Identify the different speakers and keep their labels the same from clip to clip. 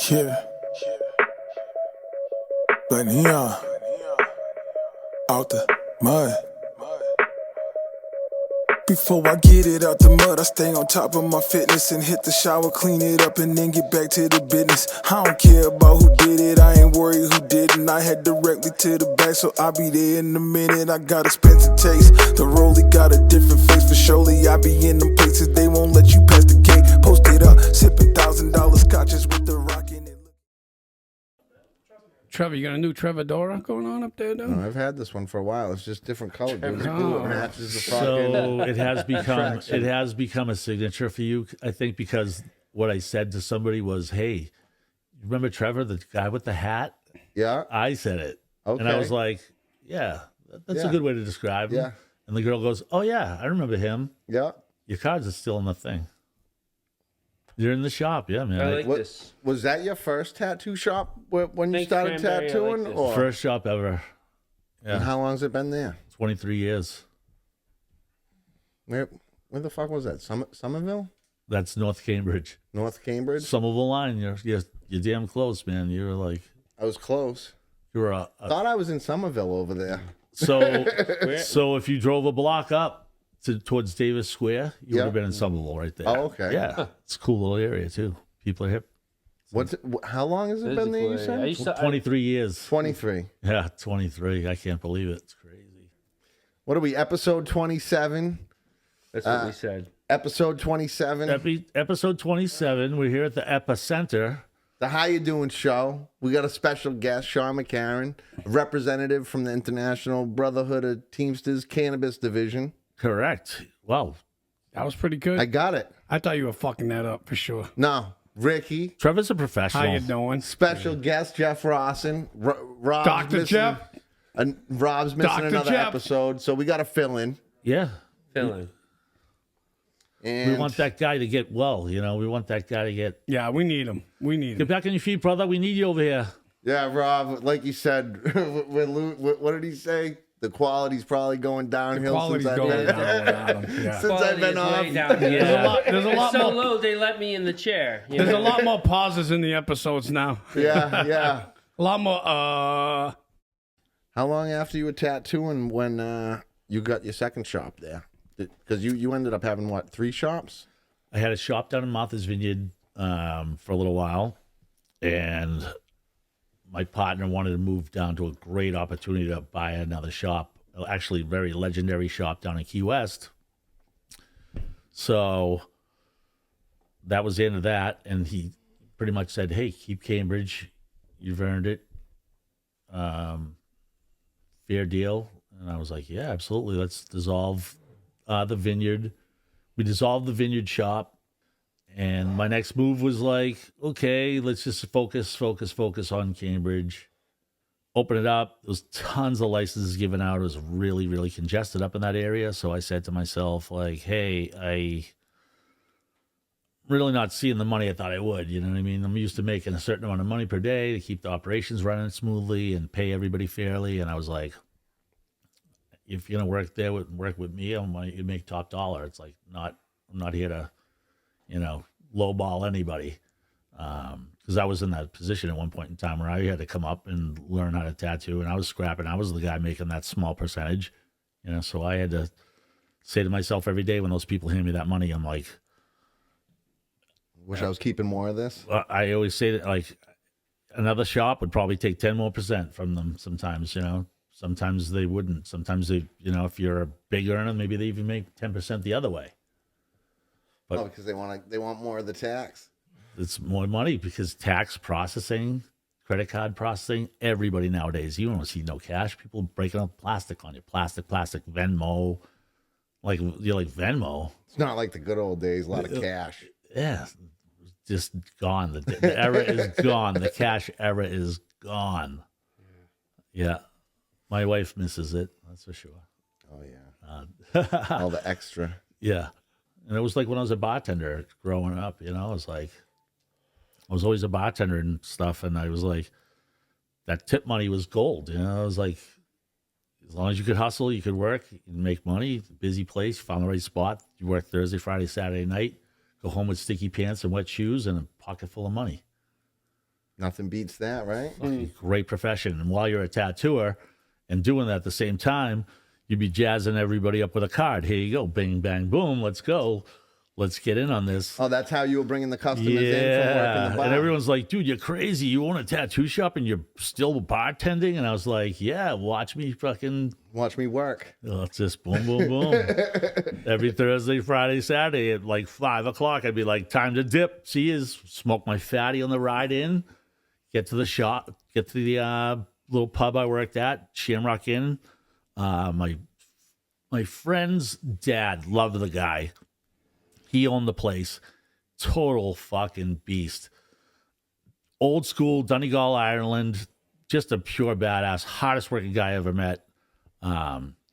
Speaker 1: Yeah. But neon out the mud. Before I get it out the mud, I stay on top of my fitness and hit the shower, clean it up, and then get back to the business. I don't care about who did it, I ain't worried who didn't. I head directly to the back, so I'll be there in a minute. I got expensive taste, the rollie got a different face. For surely I be in them places, they won't let you pass the gate. Post it up, sipping $1,000 scotches with the rock in it.
Speaker 2: Trevor, you got a new Trevodora going on up there, dude?
Speaker 3: No, I've had this one for a while. It's just different colors. It's
Speaker 2: Oh.
Speaker 3: cool. It matches the fucking.
Speaker 4: So it has become a signature for you, I think, because what I said to somebody was, "Hey, remember Trevor, the guy with the hat?"
Speaker 3: Yeah.
Speaker 4: I said it,
Speaker 3: Okay.
Speaker 4: and I was like, "Yeah, that's a
Speaker 3: Yeah.
Speaker 4: good way to describe him."
Speaker 3: Yeah.
Speaker 4: And the girl goes, "Oh yeah, I remember him.
Speaker 3: Yeah.
Speaker 4: Your cards are still in the thing. You're in the shop, yeah, man.
Speaker 5: I like
Speaker 3: What,
Speaker 5: this.
Speaker 3: was that your first tattoo shop when you
Speaker 5: Thanks,
Speaker 3: started
Speaker 5: Cranberry. I
Speaker 3: tattooing?
Speaker 5: like this.
Speaker 3: Or
Speaker 4: First shop ever.
Speaker 3: and
Speaker 4: Yeah,
Speaker 3: how long's it been there?
Speaker 4: 23 years.
Speaker 3: Where the fuck was that? Somerville?
Speaker 4: That's North Cambridge,
Speaker 3: North Cambridge?
Speaker 4: Somerville line. You're damn close, man. You're like
Speaker 3: I was close.
Speaker 4: you're a
Speaker 3: Thought I was in Somerville over there.
Speaker 4: So if you drove a block up towards Davis Square, you would
Speaker 3: Yeah.
Speaker 4: have been in Somerville right there.
Speaker 3: Oh, okay.
Speaker 4: Yeah, it's a cool little area too. People are hip.
Speaker 3: How long has it been there, you
Speaker 5: Physically, I
Speaker 3: said?
Speaker 5: used to,
Speaker 4: 23 years.
Speaker 3: 23.
Speaker 4: Yeah, 23. I can't believe it. It's crazy.
Speaker 3: What are we, episode 27?
Speaker 5: that's what we said.
Speaker 3: Episode 27.
Speaker 4: Episode 27. We're here at the Epicenter.
Speaker 3: The How You Doing show. We got a special guest, Shawn McCarron, a representative from the International Brotherhood of Teamsters Cannabis Division.
Speaker 4: Correct. Wow.
Speaker 2: That was pretty good.
Speaker 3: I got it.
Speaker 2: I thought you were fucking that up for sure.
Speaker 3: No, Ricky.
Speaker 4: Trevor's a professional.
Speaker 2: How you doing?
Speaker 3: Special guest, Jeff Rawson. Rob's
Speaker 2: Dr.
Speaker 3: missing-
Speaker 2: Jeff?
Speaker 3: Rob's missing
Speaker 2: Dr.
Speaker 3: another
Speaker 2: Jeff.
Speaker 3: episode, so we got to fill in.
Speaker 4: Yeah.
Speaker 5: Feeling.
Speaker 3: And
Speaker 4: We want that guy to get well. You know, we want that guy to get
Speaker 2: Yeah, we need him. We need
Speaker 4: get
Speaker 2: him.
Speaker 4: back on your feet, brother. We need you over here.
Speaker 3: Yeah, Rob, like you said, what did he say? The quality's probably going downhill
Speaker 2: Quality's
Speaker 3: since I've
Speaker 2: going
Speaker 3: been,
Speaker 2: down without him. Yeah.
Speaker 3: since I've
Speaker 5: Quality
Speaker 3: been
Speaker 5: is
Speaker 3: off.
Speaker 5: way down here.
Speaker 2: There's a lot
Speaker 5: It's so
Speaker 2: more.
Speaker 5: low, they let me in the chair. you
Speaker 2: There's a
Speaker 5: know?
Speaker 2: lot more pauses in the episodes now.
Speaker 3: Yeah, yeah.
Speaker 2: A lot more.
Speaker 3: How long after you were tattooing when you got your second shop there? Because you ended up having, what, 3 shops?
Speaker 4: I had a shop down in Martha's Vineyard for a little while, and my partner wanted to move down to a great opportunity to buy another shop, actually a very legendary shop down in Key West. So that was the end of that, and he pretty much said, "Hey, keep Cambridge. You've earned it. Fair deal." And I was like, "Yeah, absolutely. Let's dissolve the vineyard." We dissolved the vineyard shop, and my next move was like, okay, let's just focus on Cambridge. Open it up. There was tons of licenses given out. It was really, really congested up in that area. So I said to myself, like, hey, I'm really not seeing the money I thought I would. You know what I mean? I'm used to making a certain amount of money per day to keep the operations running smoothly and pay everybody fairly. And I was like, if you're gonna work with me, I want you to make top dollar. It's like I'm not here to, lowball anybody. Because I was in that position at one point in time where I had to come up and learn how to tattoo, and I was scrapping. I was the guy making that small percentage, So I had to say to myself every day when those people hand me that money, I'm like,
Speaker 3: Wish I was keeping more of this.
Speaker 4: I always say that like another shop would probably take 10% more from them sometimes, Sometimes they wouldn't. Sometimes they, if you're a big earner, maybe they even make 10% the other way. But
Speaker 3: Because they want more of the tax.
Speaker 4: it's more money because tax processing, credit card processing, everybody nowadays, you don't see no cash. People breaking up plastic on you. Plastic, Venmo. Like, you're like, Venmo?
Speaker 3: It's not like the good old days, a lot of cash.
Speaker 4: Yeah. Just gone. The era is gone. The cash era is gone. Yeah. My wife misses it, that's for sure.
Speaker 3: Oh, yeah. All the extra.
Speaker 4: Yeah. And it was like when I was a bartender growing up, it was like, I was always a bartender and stuff. And I was like, that tip money was gold. I was like, as long as you could hustle, you could work, you could make money, busy place, you found the right spot. You work Thursday, Friday, Saturday night, go home with sticky pants and wet shoes and a pocket full of money.
Speaker 3: Nothing beats that, right?
Speaker 4: Great profession. And while you're a tattooer and doing that at the same time, you'd be jazzing everybody up with a card. Here you go. Bing, bang, boom. Let's go. Let's get in on this.
Speaker 3: Oh, that's how you were bringing the customers in from working the bar.
Speaker 4: And everyone's like, dude, you're crazy. You own a tattoo shop and you're still bartending? And I was like, yeah, watch me
Speaker 3: work.
Speaker 4: Let's just boom, boom, boom. Every Thursday, Friday, Saturday at like 5 o'clock, I'd be like, time to dip. See you. Smoke my fatty on the ride in. Get to the shop. Get to the little pub I worked at, Shamrock Inn. My friend's dad, loved the guy. He owned the place. Total fucking beast. Old school, Donegal, Ireland. Just a pure badass. Hardest working guy I ever met.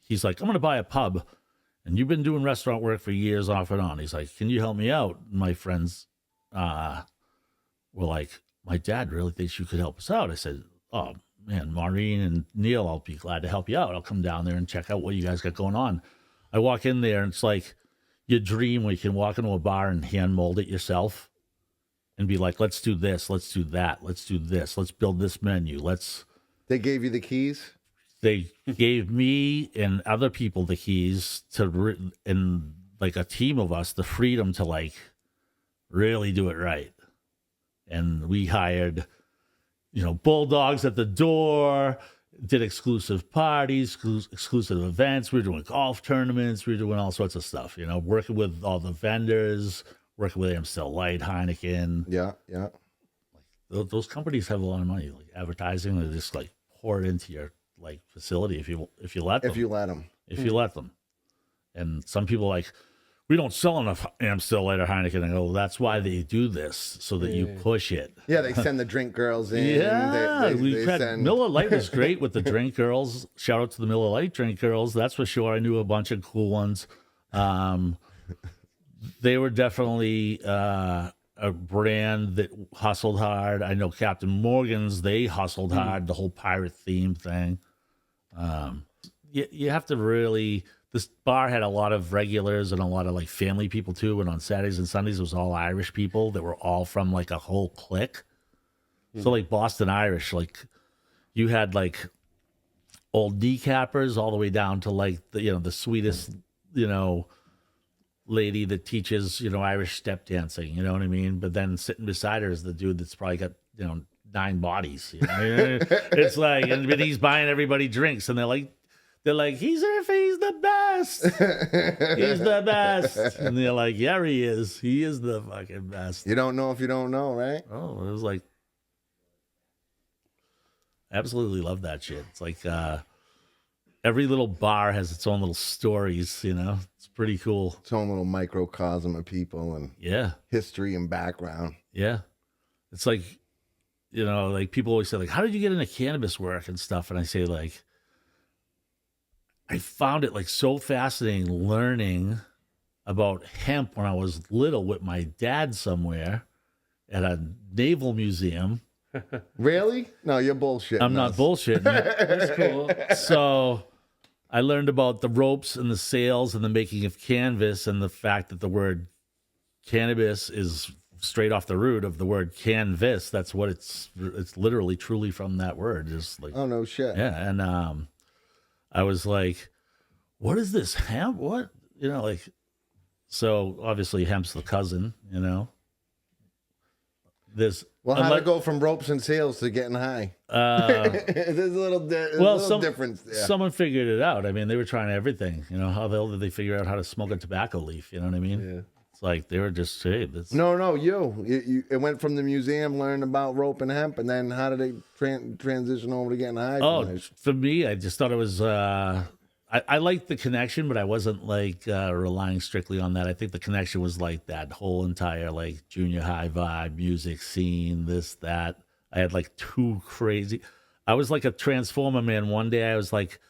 Speaker 4: He's like, I'm going to buy a pub. And you've been doing restaurant work for years off and on. He's like, can you help me out? My friends were like, my dad really thinks you could help us out. I said, oh, man, Maureen and Neil, I'll be glad to help you out. I'll come down there and check out what you guys got going on. I walk in there and it's like, your dream where you can walk into a bar and hand mold it yourself and be like, let's do this, let's do that, let's do this, let's build this menu.
Speaker 3: They gave you the keys?
Speaker 4: They gave me and other people the keys and like a team of us, the freedom to like really do it right. And we hired, bulldogs at the door, did exclusive parties, exclusive events. We were doing golf tournaments. We were doing all sorts of stuff, working with all the vendors, working with Amstel Light, Heineken.
Speaker 3: Yeah.
Speaker 4: Like, those companies have a lot of money, like advertising. They just like pour it into your like facility if you let them. If you let them. And some people like, we don't sell enough Amstel Light or Heineken. I go, well, that's why they do this, so that you push it.
Speaker 3: Yeah, they send the drink girls in.
Speaker 4: Yeah,
Speaker 3: they send...
Speaker 4: Miller Lite was great with the drink girls. Shout out to the Miller Lite drink girls. That's for sure. I knew a bunch of cool ones. They were definitely a brand that hustled hard. I know Captain Morgan's, they hustled hard, the whole pirate theme thing. You have to really... This bar had a lot of regulars and a lot of like family people too. And on Saturdays and Sundays, it was all Irish people that were all from like a whole clique. So like Boston Irish, like you had like old kneecappers all the way down to like the sweetest, lady that teaches, Irish step dancing, you know what I mean? But then sitting beside her is the dude that's probably got, 9 bodies. It's like, and he's buying everybody drinks and they're like, he's the best. He's the best. And they're like, yeah, he is. He is the fucking best.
Speaker 3: You don't know if you don't know, right?
Speaker 4: Oh, it was like, absolutely love that shit. It's like every little bar has its own little stories, It's pretty cool.
Speaker 3: Its own little microcosm of people and history and background.
Speaker 4: Yeah. It's like, like people always say, like, how did you get into cannabis work and stuff? And I say, like, I found it like so fascinating learning about hemp when I was little with my dad somewhere at a naval museum.
Speaker 3: Really? No, you're bullshitting.
Speaker 4: I'm not bullshitting.
Speaker 5: That's cool.
Speaker 4: So I learned about the ropes and the sails and the making of canvas and the fact that the word cannabis is straight off the root of the word canvas. That's what it's literally truly from that word. Just like,
Speaker 3: oh, no shit.
Speaker 4: Yeah. And, I was like, what is this hemp? What? So obviously hemp's the cousin, There's
Speaker 3: how to go from ropes and sails to getting high? There's a little difference there.
Speaker 4: Someone figured it out. I mean, they were trying everything. How the hell did they figure out how to smoke a tobacco leaf? You know what I mean? Yeah. It's like they were just, hey, this.
Speaker 3: No, you. It went from the museum, learned about rope and hemp, and then how did they transition over to getting high?
Speaker 4: Oh, for me, I just thought it was. I liked the connection, but I wasn't like relying strictly on that. I think the connection was like that whole entire like junior high vibe, music scene, this, that. I had like two crazy. I was like a transformer man. One day I was like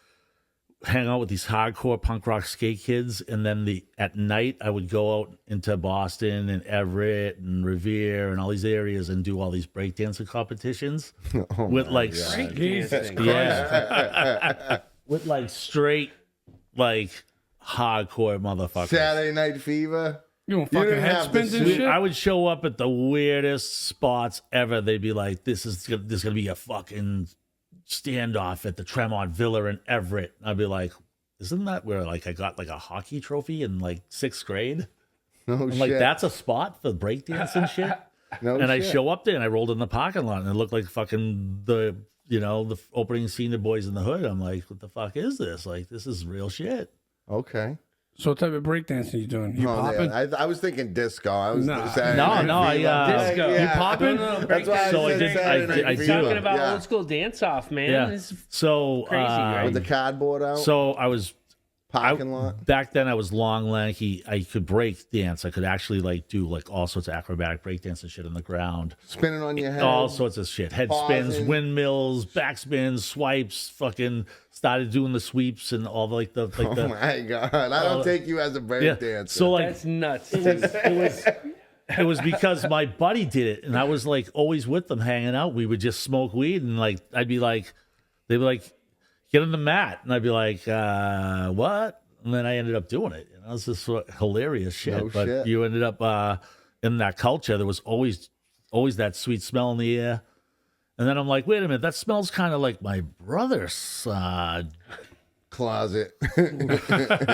Speaker 4: hang out with these hardcore punk rock skate kids, and then at night I would go out into Boston and Everett and Revere and all these areas and do all these breakdancing competitions with like with like straight like hardcore motherfuckers.
Speaker 3: Saturday Night Fever.
Speaker 2: You doing fucking
Speaker 3: didn't
Speaker 2: head
Speaker 3: have the
Speaker 2: spins and
Speaker 3: suit.
Speaker 2: shit?
Speaker 4: I would show up at the weirdest spots ever. They'd be like, this is gonna be a fucking standoff at the Tremont Villa in Everett. I'd be like, isn't that where like I got like a hockey trophy in like 6th grade?
Speaker 3: No
Speaker 4: I'm
Speaker 3: shit.
Speaker 4: like, that's a spot for breakdancing shit.
Speaker 3: no
Speaker 4: And I
Speaker 3: shit.
Speaker 4: show up there and I rolled in the parking lot and it looked like fucking the opening scene of Boys in the Hood. I'm like, what the fuck is this? Like, this is real shit.
Speaker 3: Okay.
Speaker 2: So what type of breakdancing you doing? You
Speaker 3: Oh,
Speaker 2: popping?
Speaker 3: yeah. I was thinking disco. I was
Speaker 2: Nah.
Speaker 3: saying
Speaker 4: No, I,
Speaker 5: Disco.
Speaker 2: You popping?
Speaker 5: No,
Speaker 3: That's why
Speaker 4: So I
Speaker 3: said
Speaker 4: did-
Speaker 3: Saturday
Speaker 4: I
Speaker 3: Night
Speaker 4: do.
Speaker 3: Fever.
Speaker 5: Talking about
Speaker 3: Yeah.
Speaker 5: old school dance off, man.
Speaker 4: Yeah.
Speaker 5: It's
Speaker 4: So,
Speaker 5: crazy, right?
Speaker 3: With the cardboard out.
Speaker 4: so I was
Speaker 3: parking lot.
Speaker 4: back then I was long, lanky. I could break dance. I could actually like do like all sorts of acrobatic break dance and shit on the ground.
Speaker 3: Spinning on your head.
Speaker 4: All sorts of shit. Head spins,
Speaker 3: Pausing.
Speaker 4: windmills, backspins, swipes, fucking started doing the sweeps and all the
Speaker 3: Oh my god! I don't take you as a break
Speaker 4: yeah.
Speaker 3: dancer.
Speaker 4: So like
Speaker 5: That's nuts.
Speaker 4: it was because my buddy did it and I was like always with them hanging out. We would just smoke weed and like I'd be like they'd be like, get on the mat, and I'd be like, what? And then I ended up doing it. You know, it's just sort of hilarious shit.
Speaker 3: No
Speaker 4: but
Speaker 3: shit.
Speaker 4: you ended up in that culture. There was always that sweet smell in the air. And then I'm like, wait a minute, that smells kind of like my brother's
Speaker 3: closet.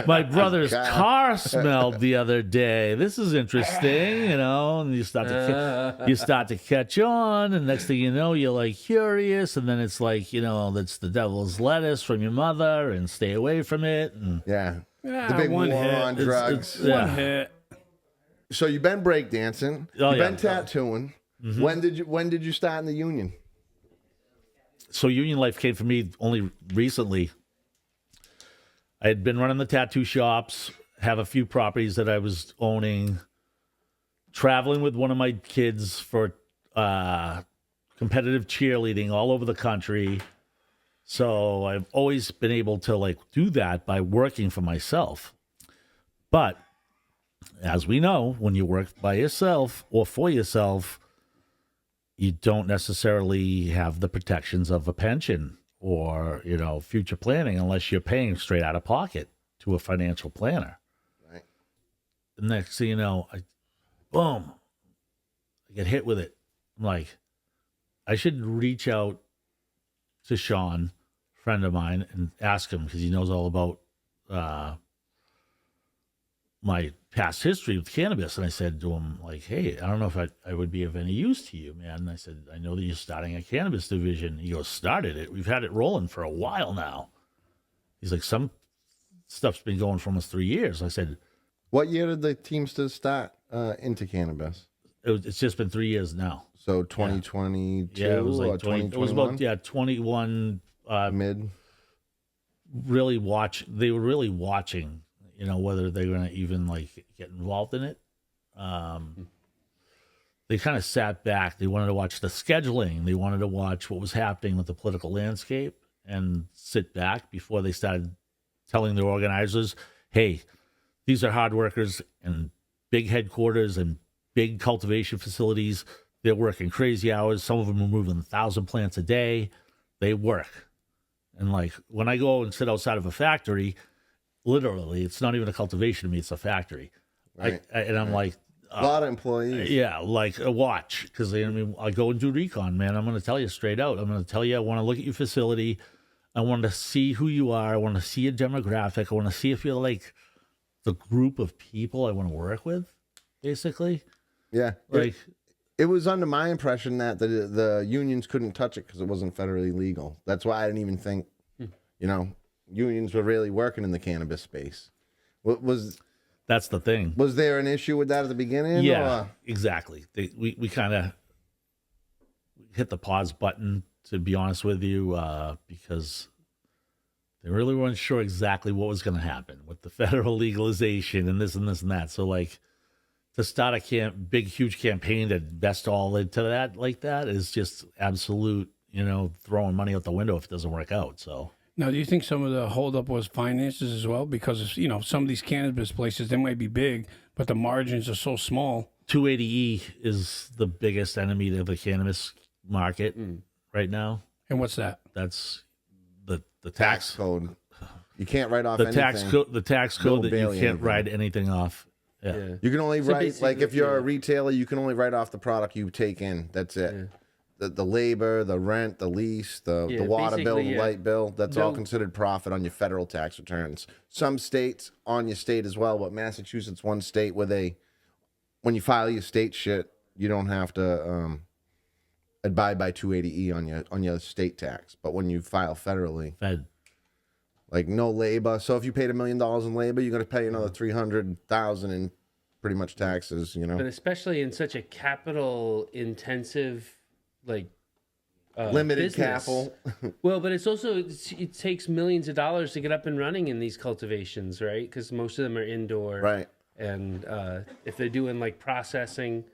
Speaker 4: my brother's car smelled the other day. This is interesting, you know. And you start to catch on, and next thing you know, you're like curious, and then it's like, you know, that's the devil's lettuce from your mother, and stay away from it. And
Speaker 3: Yeah.
Speaker 2: Yeah,
Speaker 3: The big
Speaker 2: one
Speaker 3: war
Speaker 2: hit.
Speaker 3: on drugs.
Speaker 4: Yeah.
Speaker 2: One hit.
Speaker 3: So you've been breakdancing.
Speaker 4: Oh,
Speaker 3: You've
Speaker 4: yeah.
Speaker 3: been tattooing. When did you start in the union?
Speaker 4: So union life came for me only recently. I had been running the tattoo shops, have a few properties that I was owning, traveling with one of my kids for competitive cheerleading all over the country. So I've always been able to like do that by working for myself. But as we know, when you work by yourself or for yourself, you don't necessarily have the protections of a pension or, you know, future planning unless you're paying straight out of pocket to a financial planner.
Speaker 3: Right.
Speaker 4: The next thing you know, I get hit with it. I'm like, I should reach out to Shawn, a friend of mine, and ask him because he knows all about my past history with cannabis. And I said to him, like, hey, I don't know if I would be of any use to you, man. And I said, I know that you're starting a cannabis division. He goes, started it. We've had it rolling for a while now. He's like, some stuff's been going for almost 3 years. I said,
Speaker 3: What year did the Teamsters start into cannabis?
Speaker 4: it's just been 3 years now.
Speaker 3: So 2022
Speaker 4: Yeah, it was
Speaker 3: or
Speaker 4: like 20, it was
Speaker 3: 2021?
Speaker 4: about 21.
Speaker 3: Mid.
Speaker 4: They were really watching, you know, whether they were going to even like get involved in it. They kind of sat back. They wanted to watch the scheduling. They wanted to watch what was happening with the political landscape and sit back before they started telling their organizers, hey, these are hard workers and big headquarters and big cultivation facilities. They're working crazy hours. Some of them are moving 1,000 plants a day. They work. And like when I go and sit outside of a factory, literally, it's not even a cultivation to me, it's a factory.
Speaker 3: Right.
Speaker 4: I'm like,
Speaker 3: A lot of employees.
Speaker 4: yeah, like a watch. Because I mean, I go and do recon, man. I'm going to tell you straight out. I'm going to tell you, I want to look at your facility. I want to see who you are. I want to see your demographic. I want to see if you're like the group of people I want to work with, basically.
Speaker 3: Yeah.
Speaker 4: Like,
Speaker 3: It was under my impression that the unions couldn't touch it because it wasn't federally legal. That's why I didn't even think, you know, unions were really working in the cannabis space.
Speaker 4: that's the thing.
Speaker 3: Was there an issue with that at the beginning?
Speaker 4: Yeah,
Speaker 3: or-
Speaker 4: exactly. We kind of hit the pause button, to be honest with you, because they really weren't sure exactly what was going to happen with the federal legalization and this and this and that. So, like, to start a big, huge campaign to invest all into that like that is just absolute, you know, throwing money out the window if it doesn't work out. So,
Speaker 2: Now, do you think some of the holdup was finances as well? Because, you know, some of these cannabis places, they might be big, but the margins are so small.
Speaker 4: 280E is the biggest enemy to the cannabis market right now.
Speaker 2: And what's that?
Speaker 4: That's the
Speaker 3: tax
Speaker 4: tax
Speaker 3: code. You can't write off
Speaker 4: the
Speaker 3: anything.
Speaker 4: tax code. The tax
Speaker 3: No
Speaker 4: code that you
Speaker 3: bail
Speaker 4: can't
Speaker 3: anything.
Speaker 4: write anything off. Yeah.
Speaker 3: You can only
Speaker 5: So
Speaker 3: write, like if
Speaker 5: basically,
Speaker 3: you're a
Speaker 5: yeah.
Speaker 3: retailer, you can only write off the product you take in. That's it.
Speaker 5: Yeah.
Speaker 3: The labor, the rent, the lease, the
Speaker 5: Yeah,
Speaker 3: water bill, the
Speaker 5: basically, yeah.
Speaker 3: light bill, that's all
Speaker 5: No-
Speaker 3: considered profit on your federal tax returns. Some states on your state as well, but Massachusetts, one state where when you file your state shit, you don't have to abide by 280E on your state tax. But when you file federally,
Speaker 4: Fed.
Speaker 3: like no labor. So if you paid $1 million in labor, you're going to pay another $300,000 in pretty much taxes.
Speaker 5: But especially in such a capital intensive, like
Speaker 3: Limited
Speaker 5: business.
Speaker 3: capital.
Speaker 5: Well, but it's also it takes millions of dollars to get up and running in these cultivations, right? Because most of them are indoor,
Speaker 3: Right.
Speaker 5: And if they're doing like processing,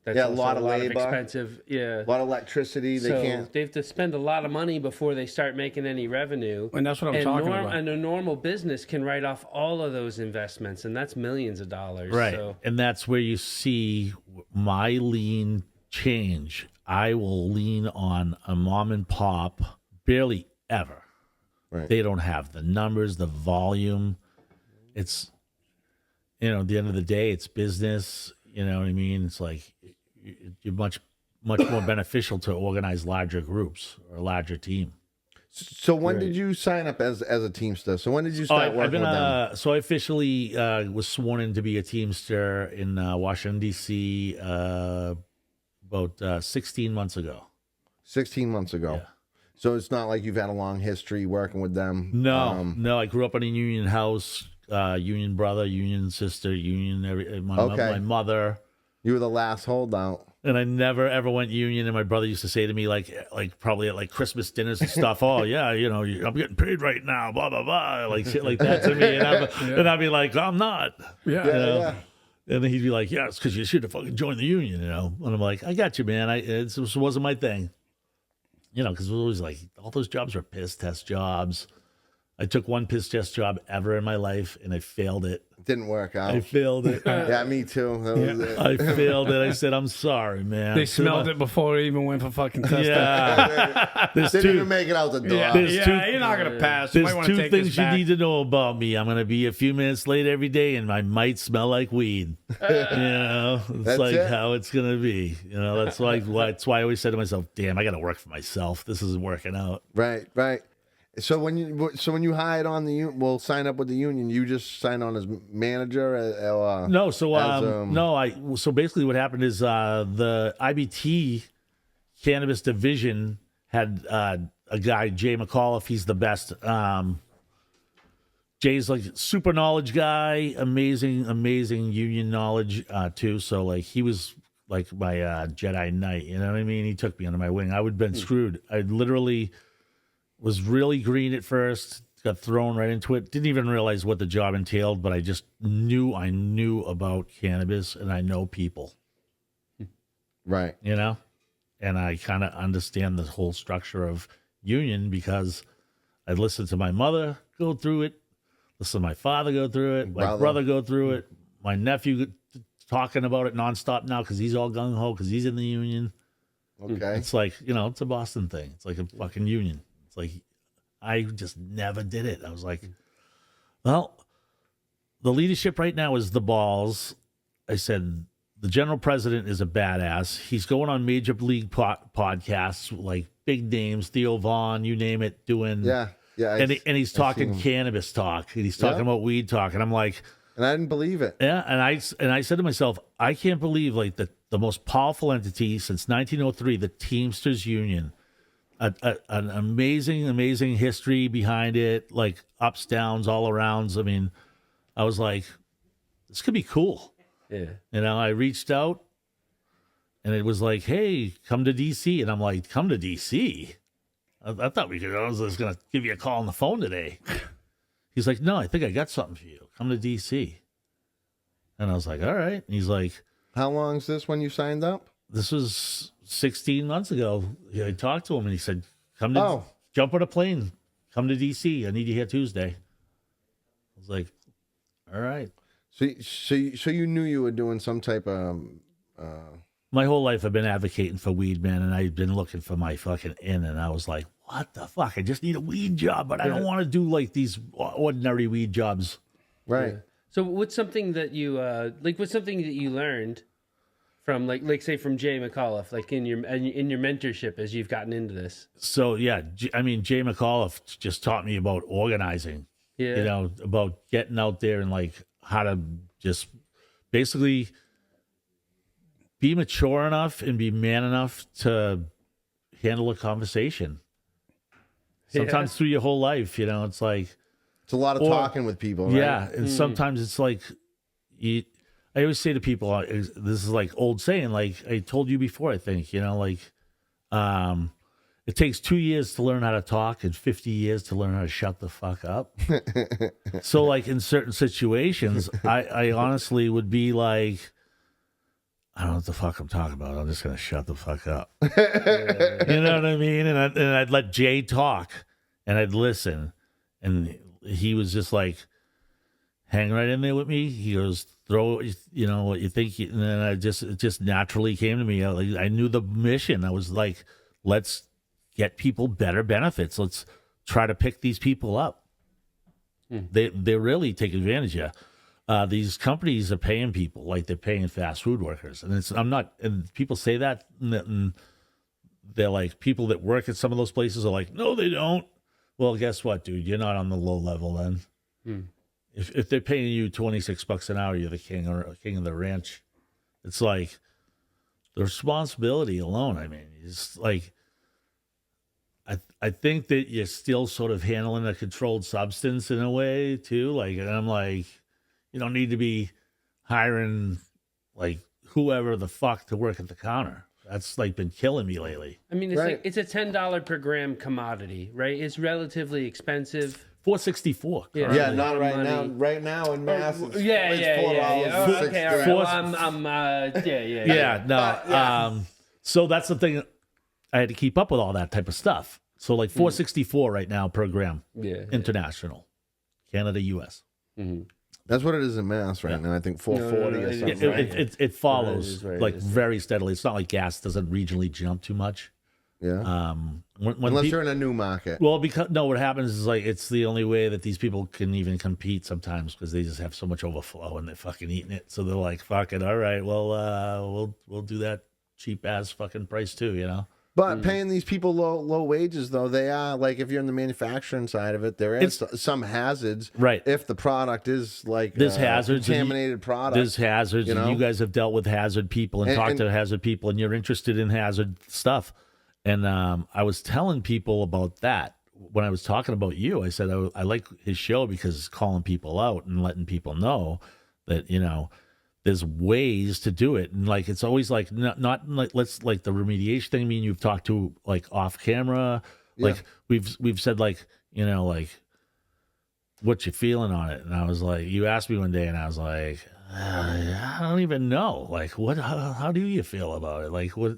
Speaker 5: that's
Speaker 3: Yeah, a
Speaker 5: also
Speaker 3: lot of labor.
Speaker 5: expensive. Yeah,
Speaker 3: A lot of electricity. They
Speaker 5: so
Speaker 3: can't.
Speaker 5: they have to spend a lot of money before they start making any revenue.
Speaker 2: And that's what I'm talking about.
Speaker 5: And a normal business can write off all of those investments, and that's millions of dollars.
Speaker 4: Right.
Speaker 5: So.
Speaker 4: And that's where you see my lean change. I will lean on a mom and pop barely ever.
Speaker 3: Right.
Speaker 4: They don't have the numbers, the volume. It's, at the end of the day, it's business. You know what I mean? It's like you're much more beneficial to organize larger groups or a larger team.
Speaker 3: So when did you sign up as a Teamster? So when did you start working with them?
Speaker 4: So I officially was sworn in to be a Teamster in Washington D.C. About 16 months ago.
Speaker 3: 16 months ago.
Speaker 4: Yeah.
Speaker 3: So it's not like you've had a long history working with them.
Speaker 4: No. I grew up in a union house, union brother, union sister, my mother.
Speaker 3: You were the last holdout.
Speaker 4: And I never ever went union. And my brother used to say to me, like probably at like Christmas dinners and stuff, oh yeah, I'm getting paid right now, blah blah blah, like shit like that to me, and I'd be like, I'm not.
Speaker 2: Yeah.
Speaker 3: Yeah.
Speaker 4: And then he'd be like, yeah, it's because you should have fucking joined the union, And I'm like, I got you, man. It wasn't my thing, because it was always like all those jobs were piss test jobs. I took one piss test job ever in my life, and I failed it.
Speaker 3: Didn't work out.
Speaker 4: I failed it.
Speaker 3: Yeah, me too. That was it.
Speaker 4: I failed it. I said, I'm sorry, man.
Speaker 2: They smelled it before they even went for fucking testing.
Speaker 4: Yeah.
Speaker 3: Didn't even make it out the door.
Speaker 2: Yeah,
Speaker 4: There's
Speaker 2: you're not going to pass. You might
Speaker 4: There's
Speaker 2: want to
Speaker 4: two
Speaker 2: take this
Speaker 4: things you
Speaker 2: back.
Speaker 4: need to know about me. I'm going to be a few minutes late every day, and I might smell like weed. It's
Speaker 3: That's
Speaker 4: like
Speaker 3: it.
Speaker 4: how it's going to be. That's why I always said to myself, damn, I got to work for myself. This isn't working out.
Speaker 3: Right. So when you hired on sign up with the union, you just signed on as manager.
Speaker 4: No, so basically what happened is the IBT cannabis division had a guy, Jay McAuliffe. He's the best. Jay's like super knowledge guy, amazing union knowledge too. So like he was like my Jedi Knight. You know what I mean? He took me under my wing. I would have been screwed. I literally was really green at first. Got thrown right into it. Didn't even realize what the job entailed, but I just knew about cannabis, and I know people.
Speaker 3: Right.
Speaker 4: And I kind of understand the whole structure of union because I listened to my mother go through it, listen to my father go through it, my brother go through it, my nephew talking about it nonstop now because he's all gung ho because he's in the union.
Speaker 3: Okay.
Speaker 4: It's like, it's a Boston thing. It's like a fucking union. It's like, I just never did it. I was like, well, the leadership right now is the balls. I said, the general president is a badass. He's going on major league podcasts, like big names, Theo Vaughn, you name it, doing.
Speaker 3: Yeah.
Speaker 4: And he's talking cannabis talk. And he's talking about weed talk. And I'm like.
Speaker 3: And I didn't believe it.
Speaker 4: Yeah. And I said to myself, I can't believe like the most powerful entity since 1903, the Teamsters Union. An amazing history behind it, like ups, downs, all arounds. I mean, I was like, this could be cool.
Speaker 5: Yeah.
Speaker 4: I reached out and it was like, hey, come to DC. And I'm like, come to DC? I thought I was just going to give you a call on the phone today. He's like, no, I think I got something for you. Come to DC. And I was like, all right. And he's like,
Speaker 3: how long is this when you signed up?
Speaker 4: This was 16 months ago. I talked to him and he said, jump on a plane, come to DC. I need you here Tuesday. I was like, all right.
Speaker 3: So you knew you were doing some type of.
Speaker 4: My whole life I've been advocating for weed, man, and I've been looking for my fucking in, and I was like, what the fuck? I just need a weed job, but I don't want to do like these ordinary weed jobs.
Speaker 3: Right.
Speaker 5: So what's something that you what's something that you learned from like say from Jay McAuliffe, like in your mentorship as you've gotten into this?
Speaker 4: So yeah, I mean, Jay McAuliffe just taught me about organizing.
Speaker 5: Yeah.
Speaker 4: You know, about getting out there and like how to just basically be mature enough and be man enough to handle a conversation. Sometimes through your whole life, you know, it's like
Speaker 3: It's a lot of talking with people, right?
Speaker 4: yeah, and sometimes it's like I always say to people, this is like old saying, like I told you before, I think, you know, like it takes 2 years to learn how to talk and 50 years to learn how to shut the fuck up. So like in certain situations, I honestly would be like, I don't know what the fuck I'm talking about. I'm just going to shut the fuck up. You know what I mean? And I'd let Jay talk and I'd listen. And he was just like, hang right in there with me. He goes, throw, you know, what you think. And then it just naturally came to me. I knew the mission. I was like, let's get people better benefits. Let's try to pick these people up. They really take advantage of you. These companies are paying people like they're paying fast food workers. And people say that, and they're like, people that work at some of those places are like, no, they don't. Well, guess what, dude? You're not on the low level then. If they're paying you $26 an hour, you're the king of the ranch. It's like the responsibility alone. I mean, it's like, I think that you're still sort of handling a controlled substance in a way too. Like, and I'm like, you don't need to be hiring like whoever the fuck to work at the counter. That's like been killing me lately.
Speaker 5: I mean, it's like it's a $10 per gram commodity, right? It's relatively expensive.
Speaker 4: $4.64.
Speaker 3: Yeah, not right now. Right now in Mass, it's
Speaker 5: Yeah.
Speaker 3: $4.60.
Speaker 5: Okay, all right. Well,
Speaker 4: Yeah. So that's the thing. I had to keep up with all that type of stuff. So like $4.64 right now per gram.
Speaker 5: Yeah.
Speaker 4: International, Canada, US.
Speaker 3: That's what it is in Mass right now. I think 440 or something.
Speaker 4: It follows
Speaker 5: Right,
Speaker 4: like very steadily. It's not like gas doesn't regionally jump too much.
Speaker 3: Yeah.
Speaker 4: When
Speaker 3: Unless you're in a new market.
Speaker 4: Well, because what happens is like it's the only way that these people can even compete sometimes because they just have so much overflow and they're fucking eating it. So they're like, "Fuck it, all right, well, we'll do that cheap ass fucking price too," you know.
Speaker 3: But paying these people low wages, though, they are like if you're in the manufacturing side of it, there is some hazards.
Speaker 4: Right.
Speaker 3: If the product is like
Speaker 4: There's hazards,
Speaker 3: contaminated product.
Speaker 4: There's hazards,
Speaker 3: you know?
Speaker 4: and you guys have dealt with hazard people and talked to hazard people, and you're interested in hazard stuff. And I was telling people about that when I was talking about you. I said I like his show because it's calling people out and letting people know that, you know, there's ways to do it. And like it's always like not like let's like the remediation thing. I mean, you've talked to like off camera. Like we've said like, you know, like what you feeling on it. And I was like, you asked me one day and I was like, I don't even know. Like what how do you feel about it? Like what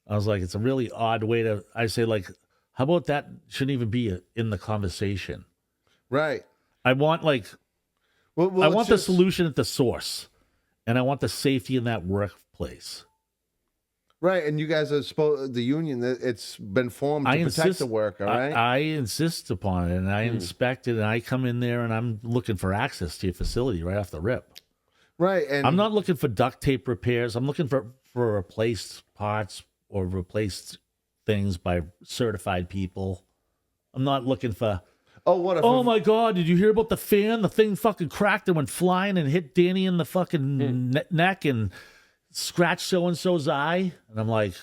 Speaker 4: I was like, it's a really odd way to, I say like, how about that shouldn't even be in the conversation?
Speaker 3: Right.
Speaker 4: I want like,
Speaker 3: Well,
Speaker 4: I want the solution at the source, and I want the safety in that workplace.
Speaker 3: Right, and you guys are the union. It's been formed to protect the worker, right?
Speaker 4: I insist upon it, and I inspect it, and I come in there, and I'm looking for access to your facility right off the rip.
Speaker 3: Right, and
Speaker 4: I'm not looking for duct tape repairs. I'm looking for replaced parts or replaced things by certified people. I'm not looking for. Oh my God! Did you hear about the fan? The thing fucking cracked and went flying and hit Danny in the fucking neck and scratched so and so's eye. And I'm like,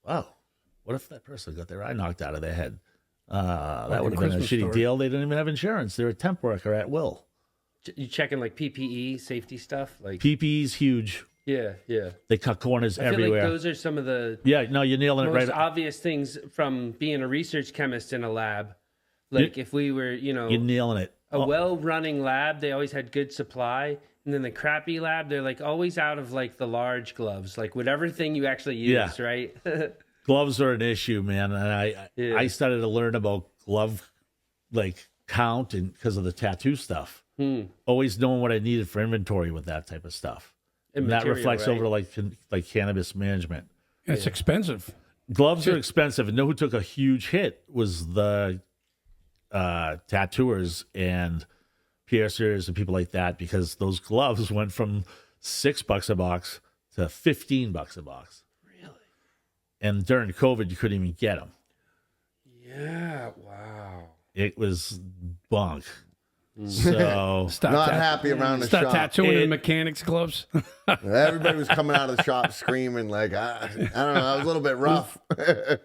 Speaker 4: wow, what if that person got their eye knocked out of their head? That would have been a shitty deal. They didn't even have insurance. They're a temp worker at will.
Speaker 5: You checking like PPE safety stuff? Like
Speaker 4: PPE's huge.
Speaker 5: Yeah.
Speaker 4: They cut corners
Speaker 5: I feel
Speaker 4: everywhere.
Speaker 5: like those are some of the
Speaker 4: no, you're nailing it
Speaker 5: most
Speaker 4: right.
Speaker 5: obvious things from being a research chemist in a lab. Like if we were, you know,
Speaker 4: You're nailing it.
Speaker 5: a well-running lab, they always had good supply. And then the crappy lab, they're like always out of like the large gloves, like whatever thing you actually use, right?
Speaker 4: Gloves are an issue, man. And I started to learn about glove like count and because of the tattoo stuff. Always knowing what I needed for inventory with that type of stuff. And that reflects over like cannabis management.
Speaker 2: It's expensive.
Speaker 4: Gloves are expensive. And know who took a huge hit was the tattooers and piercers and people like that, because those gloves went from $6 a box to $15 a box.
Speaker 5: Really?
Speaker 4: And during COVID, you couldn't even get them.
Speaker 5: Yeah. Wow.
Speaker 4: It was bunk. So
Speaker 3: Not happy around the
Speaker 2: Start
Speaker 3: shop.
Speaker 2: tattooing in mechanics gloves.
Speaker 3: Everybody was coming out of the shop screaming like, I don't know, that was a little bit rough.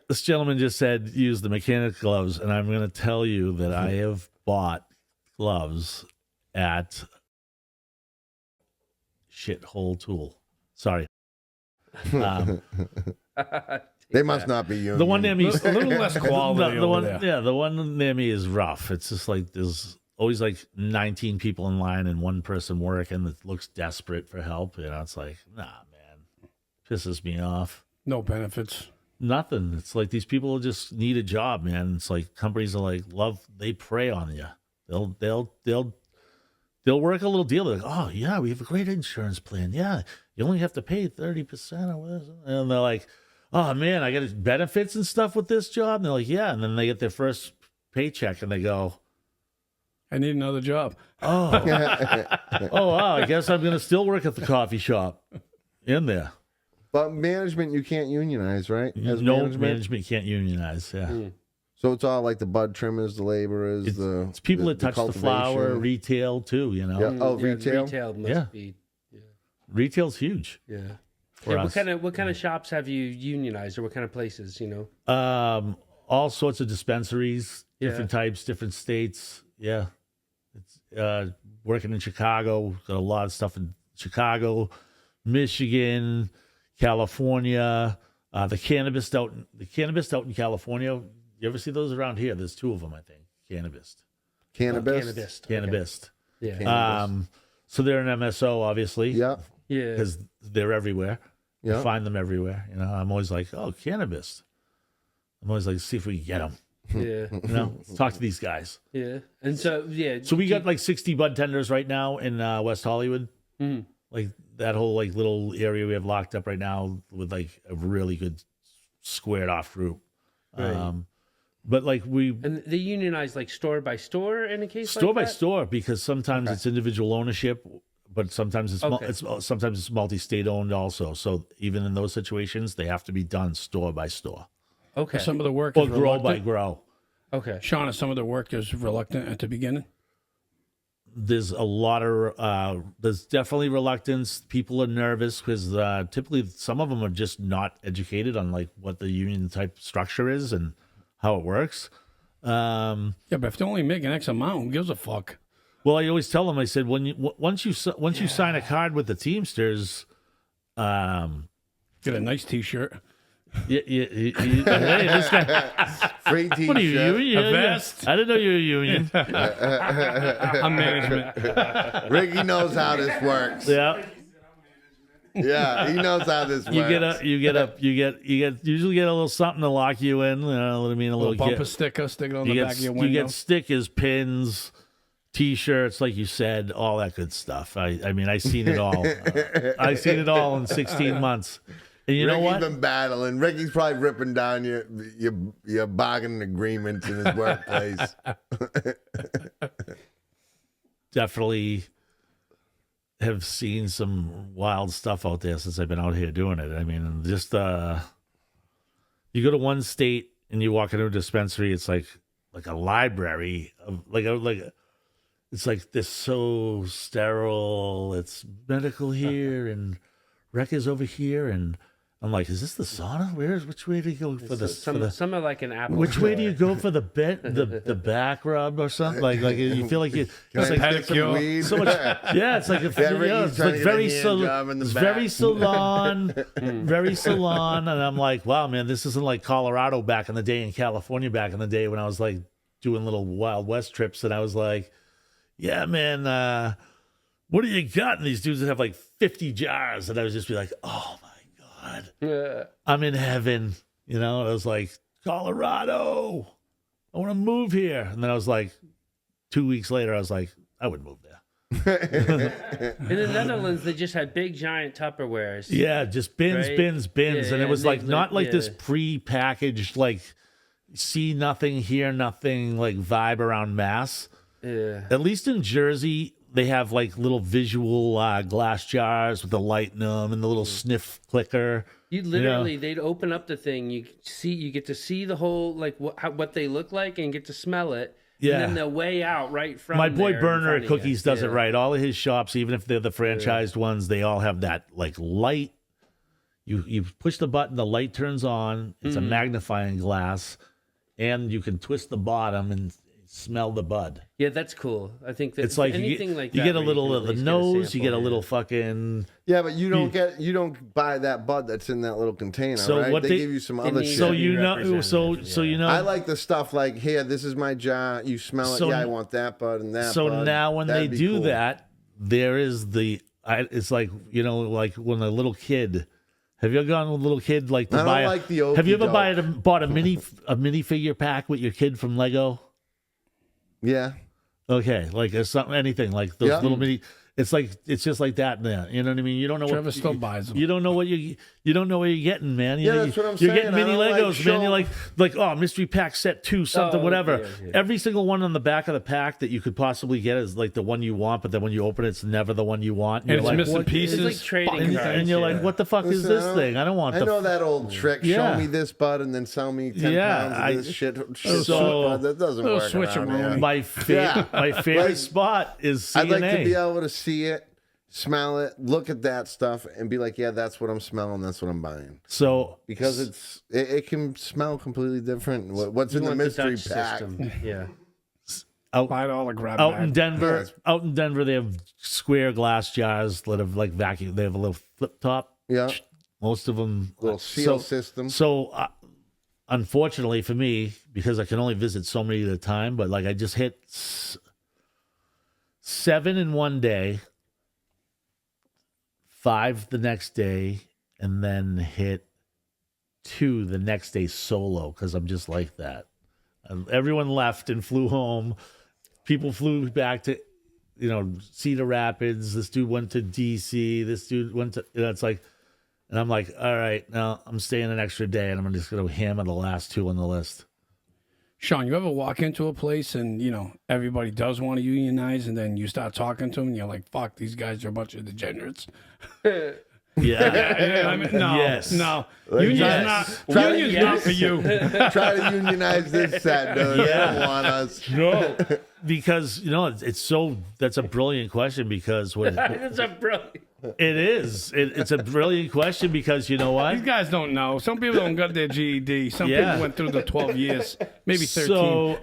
Speaker 4: this gentleman just said use the mechanic gloves, and I'm going to tell you that I have bought gloves at Shithole Tool. Sorry.
Speaker 3: They must not be union.
Speaker 4: The one near me is
Speaker 2: A little less quality
Speaker 4: the
Speaker 2: over
Speaker 4: one,
Speaker 2: there.
Speaker 4: yeah, the one near me is rough. It's just like there's always like 19 people in line and one person working that looks desperate for help. You know, it's like, nah, man, pisses me off.
Speaker 2: No benefits.
Speaker 4: Nothing. It's like these people just need a job, man. It's like companies are like they prey on you. They'll work a little deal. They're like, oh yeah, we have a great insurance plan. Yeah, you only have to pay 30% or whatever. And they're like, oh man, I got benefits and stuff with this job. And they're like, yeah. And then they get their first paycheck and they go,
Speaker 2: I need another job.
Speaker 4: oh, oh wow, I guess I'm gonna still work at the coffee shop in there.
Speaker 3: But management, you can't unionize, right? As
Speaker 4: No, management can't unionize. Yeah.
Speaker 3: So it's all like the bud trimmers, the laborers,
Speaker 4: It's people that touch the flower,
Speaker 3: cultivation.
Speaker 4: retail too, you know.
Speaker 3: Yeah. Oh,
Speaker 5: Yeah,
Speaker 3: retail?
Speaker 5: Retail must
Speaker 4: Yeah.
Speaker 5: be.
Speaker 4: Retail's huge
Speaker 5: Yeah.
Speaker 4: for
Speaker 5: Yeah,
Speaker 4: us.
Speaker 5: what kind of shops have you unionized, or what kind of places? You know.
Speaker 4: All sorts of dispensaries,
Speaker 5: Yeah.
Speaker 4: different types, different states. Yeah. It's working in Chicago, got a lot of stuff in Chicago, Michigan, California, the cannabis out in California. You ever see those around here? There's two of them, I think. Cannabis.
Speaker 3: Cannabis?
Speaker 4: Cannabis.
Speaker 5: Yeah.
Speaker 4: So they're an MSO, obviously.
Speaker 3: Yeah.
Speaker 5: Yeah.
Speaker 4: Because they're everywhere.
Speaker 3: Yeah.
Speaker 4: You find them everywhere. You know, I'm always like, oh, cannabis. I'm always like, see if we can get them.
Speaker 5: Yeah.
Speaker 4: You know, talk to these guys.
Speaker 5: Yeah. And so
Speaker 4: So we got like 60 bud tenders right now in West Hollywood.
Speaker 5: Mhm.
Speaker 4: Like that whole like little area we have locked up right now with like a really good squared off group.
Speaker 5: Right.
Speaker 4: But like
Speaker 5: And they unionize like store by store in a case
Speaker 4: store
Speaker 5: like
Speaker 4: by
Speaker 5: that?
Speaker 4: store, because sometimes it's individual ownership, but sometimes it's sometimes it's multi-state owned also. So even in those situations, they have to be done store by store
Speaker 5: Okay.
Speaker 2: Some of the work
Speaker 4: or
Speaker 2: is
Speaker 4: grow by
Speaker 2: reluctant.
Speaker 4: grow.
Speaker 5: Okay.
Speaker 2: Sean, some of the work is reluctant at the beginning.
Speaker 4: There's a lot of there's definitely reluctance. People are nervous because typically some of them are just not educated on like what the union type structure is and how it works.
Speaker 2: Yeah, but if they're only making X amount, who gives a fuck?
Speaker 4: Well, I always tell them, I said, once you sign a card with the Teamsters,
Speaker 2: Get a nice T-shirt,
Speaker 4: hey, this guy,
Speaker 3: Free t-shirt.
Speaker 4: what are you, union?
Speaker 2: a vest.
Speaker 4: I didn't know you were a union.
Speaker 2: I'm management.
Speaker 3: Ricky knows how this works.
Speaker 4: Yeah,
Speaker 3: Yeah, he knows how this works.
Speaker 4: you usually get a little something to lock you in. You know what I mean? A
Speaker 2: A little
Speaker 4: little
Speaker 2: bumper sticker, stick it on the
Speaker 4: you
Speaker 2: back of your window.
Speaker 4: you get stickers, pins, T-shirts, like you said, all that good stuff. I mean, I seen it all. I seen it all in 16 months. And you know
Speaker 3: Ricky's
Speaker 4: what?
Speaker 3: been battling. Ricky's probably ripping down your bargaining agreements in his workplace.
Speaker 4: Definitely have seen some wild stuff out there since I've been out here doing it. I mean, just you go to one state and you walk into a dispensary, it's like a library of it's like this so sterile. It's medical here and rec is over here, and I'm like, is this the sauna? Which way do you go for this?
Speaker 5: Some are like an apple.
Speaker 4: Which way do you go for the the back rub or something? Like you feel like you. It's like
Speaker 3: Pedicure. Weed.
Speaker 4: so much. Yeah, it's like
Speaker 3: Ricky's
Speaker 4: it's
Speaker 3: trying
Speaker 4: like
Speaker 3: to get
Speaker 4: very
Speaker 3: a hand job in the
Speaker 4: it's
Speaker 3: back.
Speaker 4: very salon, very salon, and I'm like, wow, man, this isn't like Colorado back in the day and California back in the day when I was like doing little Wild West trips, and I was like, yeah, man, what do you got? And these dudes that have like 50 jars, and I was just be like, oh my God, I'm in heaven. You know, I was like, Colorado, I want to move here. And then I was like, 2 weeks later, I was like, I would move there.
Speaker 5: In the Netherlands, they just had big giant Tupperwares.
Speaker 4: Yeah, just bins,
Speaker 5: Right?
Speaker 4: bins.
Speaker 5: Yeah,
Speaker 4: and it
Speaker 5: yeah,
Speaker 4: was
Speaker 5: and
Speaker 4: like
Speaker 5: they-
Speaker 4: not like this
Speaker 5: yeah.
Speaker 4: pre-packaged, like see nothing, hear nothing, like vibe around Mass. At least in Jersey, they have like little visual glass jars with the light in them and the little sniff clicker.
Speaker 5: You literally, they'd open up the thing. You get to see the whole like what they look like and get to smell it.
Speaker 4: Yeah.
Speaker 5: And then the way out right from
Speaker 4: My boy
Speaker 5: there in
Speaker 4: Burner
Speaker 5: front
Speaker 4: at
Speaker 5: of
Speaker 4: Cookies
Speaker 5: you.
Speaker 4: does it right. All of his shops, even if they're the franchised ones, they all have that like light. You push the button, the light turns on. It's a magnifying glass, and you can twist the bottom and smell the bud.
Speaker 5: Yeah, that's cool. I think that
Speaker 4: It's like
Speaker 5: anything
Speaker 4: you
Speaker 5: that
Speaker 4: get a
Speaker 5: where
Speaker 4: little
Speaker 5: can
Speaker 4: of
Speaker 5: at
Speaker 4: the
Speaker 5: least
Speaker 4: nose, you
Speaker 5: sample,
Speaker 4: get a little fucking.
Speaker 3: Yeah, but you don't buy that bud that's in that little container,
Speaker 4: So
Speaker 3: right?
Speaker 4: what
Speaker 3: they
Speaker 4: they-
Speaker 3: give you some
Speaker 5: They
Speaker 3: other
Speaker 5: need
Speaker 3: shit.
Speaker 4: So
Speaker 5: be
Speaker 4: you know,
Speaker 5: representative,
Speaker 4: so you know.
Speaker 3: I like the stuff like, here, this is my jar. You smell it.
Speaker 4: So-
Speaker 3: Yeah, I want that bud and that
Speaker 4: So
Speaker 3: bud.
Speaker 4: now when
Speaker 3: That'd
Speaker 4: they
Speaker 3: be
Speaker 4: do
Speaker 3: cool.
Speaker 4: that, there is it's like, like when a little kid. Have you ever gone with a little kid like to
Speaker 3: I don't
Speaker 4: buy?
Speaker 3: like the
Speaker 4: Have you ever
Speaker 3: okey-doke.
Speaker 4: bought a minifigure pack with your kid from Lego?
Speaker 3: Yeah.
Speaker 4: Okay, like anything like those
Speaker 3: Yeah.
Speaker 4: little mini. It's just like that, man. You know what I mean? You don't know
Speaker 2: Trevor
Speaker 4: what
Speaker 2: still buys them.
Speaker 4: You don't know what you don't know what you're getting, man.
Speaker 3: Yeah, that's what I'm
Speaker 4: You're
Speaker 3: saying.
Speaker 4: getting mini
Speaker 3: I don't like
Speaker 4: Legos, man. You're like mystery pack set 2, something,
Speaker 5: Oh,
Speaker 4: whatever.
Speaker 5: okay.
Speaker 4: Every single one on the back of the pack that you could possibly get is like the one you want, but then when you open it, it's never the one you want.
Speaker 2: And it's
Speaker 4: like,
Speaker 2: missing
Speaker 4: what-
Speaker 2: pieces.
Speaker 5: It's like trading
Speaker 2: fucking
Speaker 5: cards.
Speaker 4: and you're like,
Speaker 5: Yeah.
Speaker 4: what the fuck is
Speaker 3: Listen,
Speaker 4: this thing? I don't want
Speaker 3: I
Speaker 4: the.
Speaker 3: know that old trick.
Speaker 4: Yeah.
Speaker 3: Show me this bud and then sell me 10
Speaker 4: Yeah,
Speaker 3: pounds of this shit
Speaker 4: so-
Speaker 3: bud. That doesn't
Speaker 2: little
Speaker 3: work
Speaker 2: switch
Speaker 3: around
Speaker 2: around.
Speaker 3: here.
Speaker 4: My favorite
Speaker 3: Like,
Speaker 4: spot is CNA.
Speaker 3: I'd like to be able to see it, smell it, look at that stuff, and be like, yeah, that's what I'm smelling. That's what I'm buying.
Speaker 4: So
Speaker 3: Because it can smell completely different. What's in
Speaker 5: You
Speaker 3: the
Speaker 5: want
Speaker 3: mystery
Speaker 5: touch
Speaker 3: pack?
Speaker 5: system. Yeah.
Speaker 2: $5 grab
Speaker 4: out
Speaker 2: bag.
Speaker 4: in Denver,
Speaker 3: Yeah,
Speaker 4: out in Denver, they have square glass jars that have like vacuum. They have a little flip top.
Speaker 3: Yeah,
Speaker 4: Most of them
Speaker 3: little seal system.
Speaker 4: So, unfortunately for me, because I can only visit so many at a time, but like I just hit 7 in one day, 5 the next day, and then hit 2 the next day solo because I'm just like that. Everyone left and flew home. People flew back to, Cedar Rapids. This dude went to D.C. This dude went to, it's like, and I'm like, all right, now I'm staying an extra day and I'm just going to hammer the last 2 on the list.
Speaker 2: Sean, you ever walk into a place and, everybody does want to unionize and then you start talking to them and you're like, fuck, these guys are a bunch of degenerates.
Speaker 4: Yeah.
Speaker 2: Yeah, I mean, no,
Speaker 4: Yes.
Speaker 2: no.
Speaker 3: Like,
Speaker 2: Union's
Speaker 3: yes.
Speaker 2: union's not for you.
Speaker 3: Try to unionize this set, dude. They don't want us.
Speaker 4: No, because it's so. That's a brilliant question because
Speaker 5: It's a brilliant.
Speaker 4: it is. It's a brilliant question because you know what?
Speaker 2: These guys don't know. Some people don't got their GED. Some
Speaker 4: Yeah.
Speaker 2: people went through the 12 years, maybe 13.
Speaker 4: So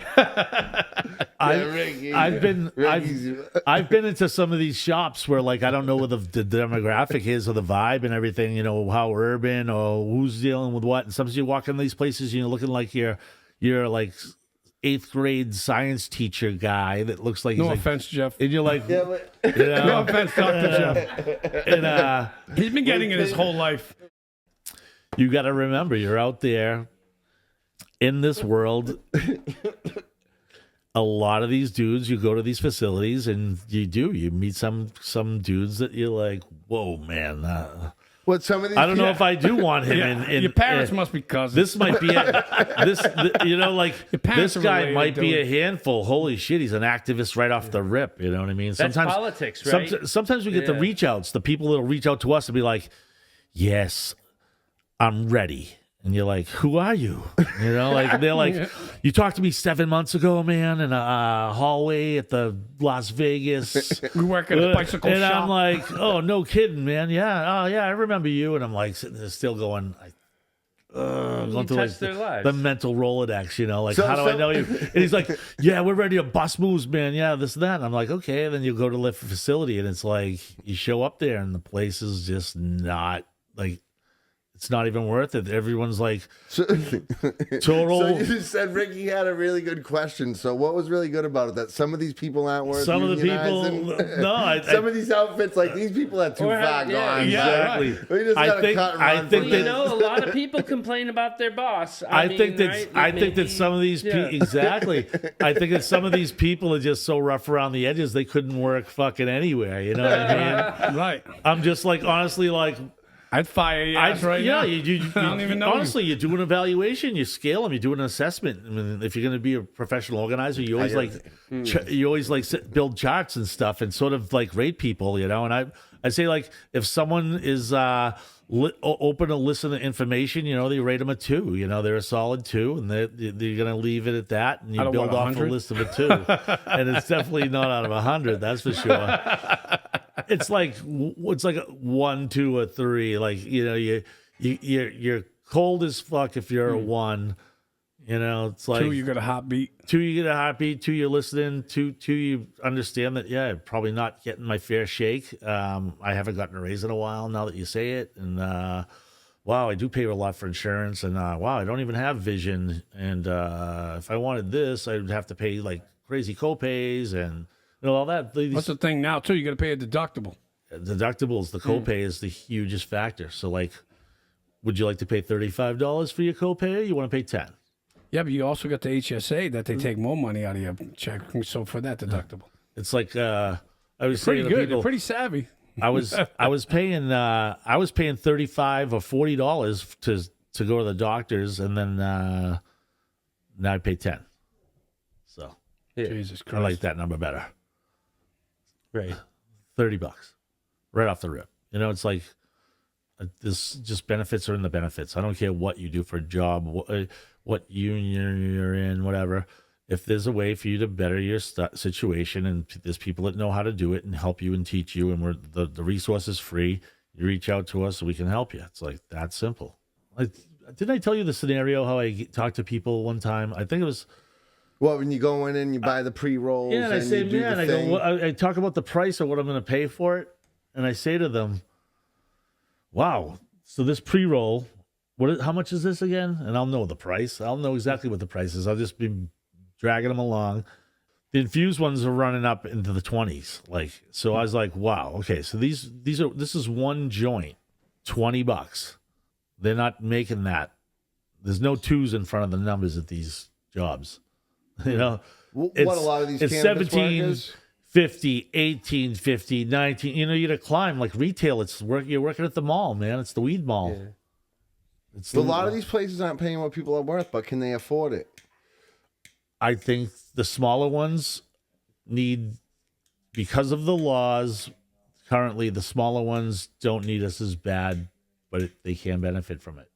Speaker 4: I've been into some of these shops where like I don't know what the demographic is or the vibe and everything. How urban or who's dealing with what. And sometimes you walk in these places, you're looking like you're like 8th grade science teacher guy that looks like
Speaker 2: No
Speaker 4: he's like,
Speaker 2: offense, Jeff.
Speaker 4: and you're like,
Speaker 3: Yeah, but
Speaker 2: No offense, Dr. Jeff.
Speaker 4: and
Speaker 2: He's been getting it his whole life.
Speaker 4: you got to remember you're out there in this world. A lot of these dudes, you go to these facilities and you meet some dudes that you're like, whoa, man.
Speaker 3: what some of these
Speaker 4: I don't know
Speaker 3: people-
Speaker 4: if I do want him
Speaker 2: Yeah,
Speaker 4: in
Speaker 2: your parents must be cousins.
Speaker 4: This might be
Speaker 2: Your parents
Speaker 4: this
Speaker 2: are
Speaker 4: guy
Speaker 2: related,
Speaker 4: might be
Speaker 2: dude.
Speaker 4: a handful. Holy shit, he's an activist right off the rip. You know what I mean?
Speaker 5: That's politics, right?
Speaker 4: Sometimes we get the
Speaker 5: Yeah.
Speaker 4: reach outs, the people that'll reach out to us and be like, "Yes, I'm ready." And you're like, "Who are you?" Like they're like, "You talked to me 7 months ago, man, in a hallway at the Las Vegas."
Speaker 2: We work at a bicycle
Speaker 4: and
Speaker 2: shop.
Speaker 4: I'm like, "Oh, no kidding, man. Yeah, oh yeah, I remember you." And I'm like sitting there still going, going through
Speaker 5: touched their lives.
Speaker 4: the mental Rolodex, like
Speaker 3: So-
Speaker 4: how do I
Speaker 3: so-
Speaker 4: know you? And he's like, "Yeah, we're ready to bust moves, man. Yeah, this and that." And I'm like, "Okay." And then you go to lift facility, and it's like you show up there, and the place is just not like. It's not even worth it. Everyone's like total.
Speaker 3: So you just said Ricky had a really good question. So what was really good about it? That some of these people aren't worth
Speaker 4: Some of the people,
Speaker 3: unionizing?
Speaker 4: no,
Speaker 3: Some of these outfits, like these people are too
Speaker 5: Or
Speaker 3: far
Speaker 5: yeah,
Speaker 3: gone.
Speaker 4: exactly.
Speaker 3: We just
Speaker 4: I
Speaker 3: gotta
Speaker 4: think-
Speaker 3: cut and
Speaker 4: I
Speaker 3: run
Speaker 4: think
Speaker 3: from
Speaker 4: that-
Speaker 3: this.
Speaker 5: A lot of people complain about their boss.
Speaker 4: I
Speaker 5: mean,
Speaker 4: think that
Speaker 5: right?
Speaker 4: I think that some of these
Speaker 5: Yeah.
Speaker 4: exactly. I think that some of these people are just so rough around the edges they couldn't work fucking anywhere. You know what I mean?
Speaker 2: Right.
Speaker 4: I'm just like honestly like
Speaker 2: I'd fire your ass right
Speaker 4: yeah,
Speaker 2: now.
Speaker 4: you
Speaker 2: I don't even know.
Speaker 4: honestly, you do an evaluation, you scale them, you do an assessment. I mean, if you're going to be a professional organizer, you always build charts and stuff and sort of like rate people, you know. And I say, like, if someone is open to listen to information, you know, they rate them a 2. You know, they're a solid 2, and they're going to leave it at that, and you
Speaker 2: Out of
Speaker 4: build
Speaker 2: what,
Speaker 4: off a
Speaker 2: 100?
Speaker 4: list of a 2. And it's definitely not out of 100, that's for sure. It's like a 1, 2, or 3. Like, you know, you're cold as fuck if you're a 1. You know, it's like
Speaker 2: 2, you got a hot beat.
Speaker 4: 2, you get a heartbeat. 2, you're listening. 2, you understand that. Yeah, probably not getting my fair shake. I haven't gotten a raise in a while. Now that you say it, and wow, I do pay a lot for insurance, and wow, I don't even have vision. And if I wanted this, I'd have to pay like crazy copays and all that.
Speaker 2: What's the thing now too? You got to pay a deductible.
Speaker 4: Deductibles, the copay is the hugest factor. So, like, would you like to pay $35 for your copay, or you want to pay $10?
Speaker 2: Yeah, but you also got the HSA that they take more money out of your check. So for that deductible,
Speaker 4: It's like I was
Speaker 2: pretty
Speaker 4: saying to
Speaker 2: good.
Speaker 4: people,
Speaker 2: They're pretty savvy.
Speaker 4: I was paying $35 or $40 to go to the doctors, and then now I pay $10. So
Speaker 2: Jesus
Speaker 4: I
Speaker 2: Christ.
Speaker 4: like that number better.
Speaker 5: Right.
Speaker 4: $30 right off the rip. You know, it's like this just benefits are in the benefits. I don't care what you do for a job, what union you're in, whatever. If there's a way for you to better your situation, and there's people that know how to do it and help you and teach you, and the resource is free, you reach out to us so we can help you. It's like that simple. Didn't I tell you the scenario how I talked to people one time? I think it was.
Speaker 3: Well, when you go in and you buy the pre-rolls,
Speaker 4: Yeah, and I say,
Speaker 3: you do
Speaker 4: man,
Speaker 3: the
Speaker 4: I
Speaker 3: thing.
Speaker 4: go, I talk about the price of what I'm going to pay for it, and I say to them, wow, so this pre-roll, how much is this again? And I'll know the price. I'll know exactly what the price is. I'll just be dragging them along. The infused ones are running up into the 20s. Like, so I was like, wow, okay, so this is one joint, $20. They're not making that. There's no 2s in front of the numbers at these jobs. You know,
Speaker 3: What a lot of these
Speaker 4: it's
Speaker 3: cannabis
Speaker 4: 17,
Speaker 3: workers-
Speaker 4: 50, 18, 50, 19. You know, you to climb like retail. You're working at the mall, man. It's the weed mall.
Speaker 5: Yeah.
Speaker 4: It's
Speaker 3: A lot of these places aren't paying what people are worth, but can they afford it?
Speaker 4: I think the smaller ones need, because of the laws currently, the smaller ones don't need us as bad, but they can benefit from it.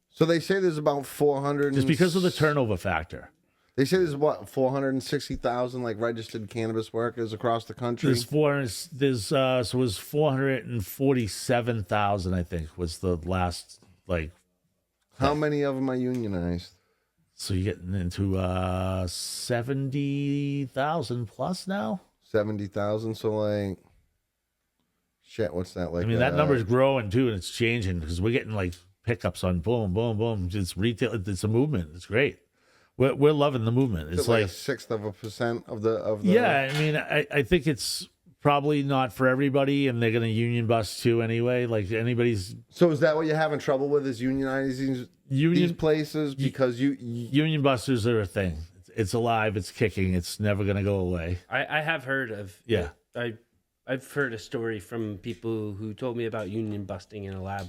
Speaker 3: So they say there's about 400.
Speaker 4: Just because of the turnover factor.
Speaker 3: They say there's 460,000 like registered cannabis workers across the country.
Speaker 4: So it was 447,000, I think, was the last, like.
Speaker 3: How many of them are unionized?
Speaker 4: So you're getting into 70,000 plus now.
Speaker 3: 70,000. So like, shit, what's that like?
Speaker 4: I mean, that number's growing too, and it's changing because we're getting like pickups on boom, boom, boom. It's retail. It's a movement. It's great. We're loving the movement. It's
Speaker 3: like
Speaker 4: like
Speaker 3: 1/6% of the.
Speaker 4: Yeah, I mean, I think it's probably not for everybody, and they're going to union bust too anyway. Like anybody's.
Speaker 3: So is that what you're having trouble with? Is unionizing these places because
Speaker 4: union busters are a thing. It's alive. It's kicking. It's never going to go away.
Speaker 5: I have heard of.
Speaker 4: Yeah.
Speaker 5: I've heard a story from people who told me about union busting in a lab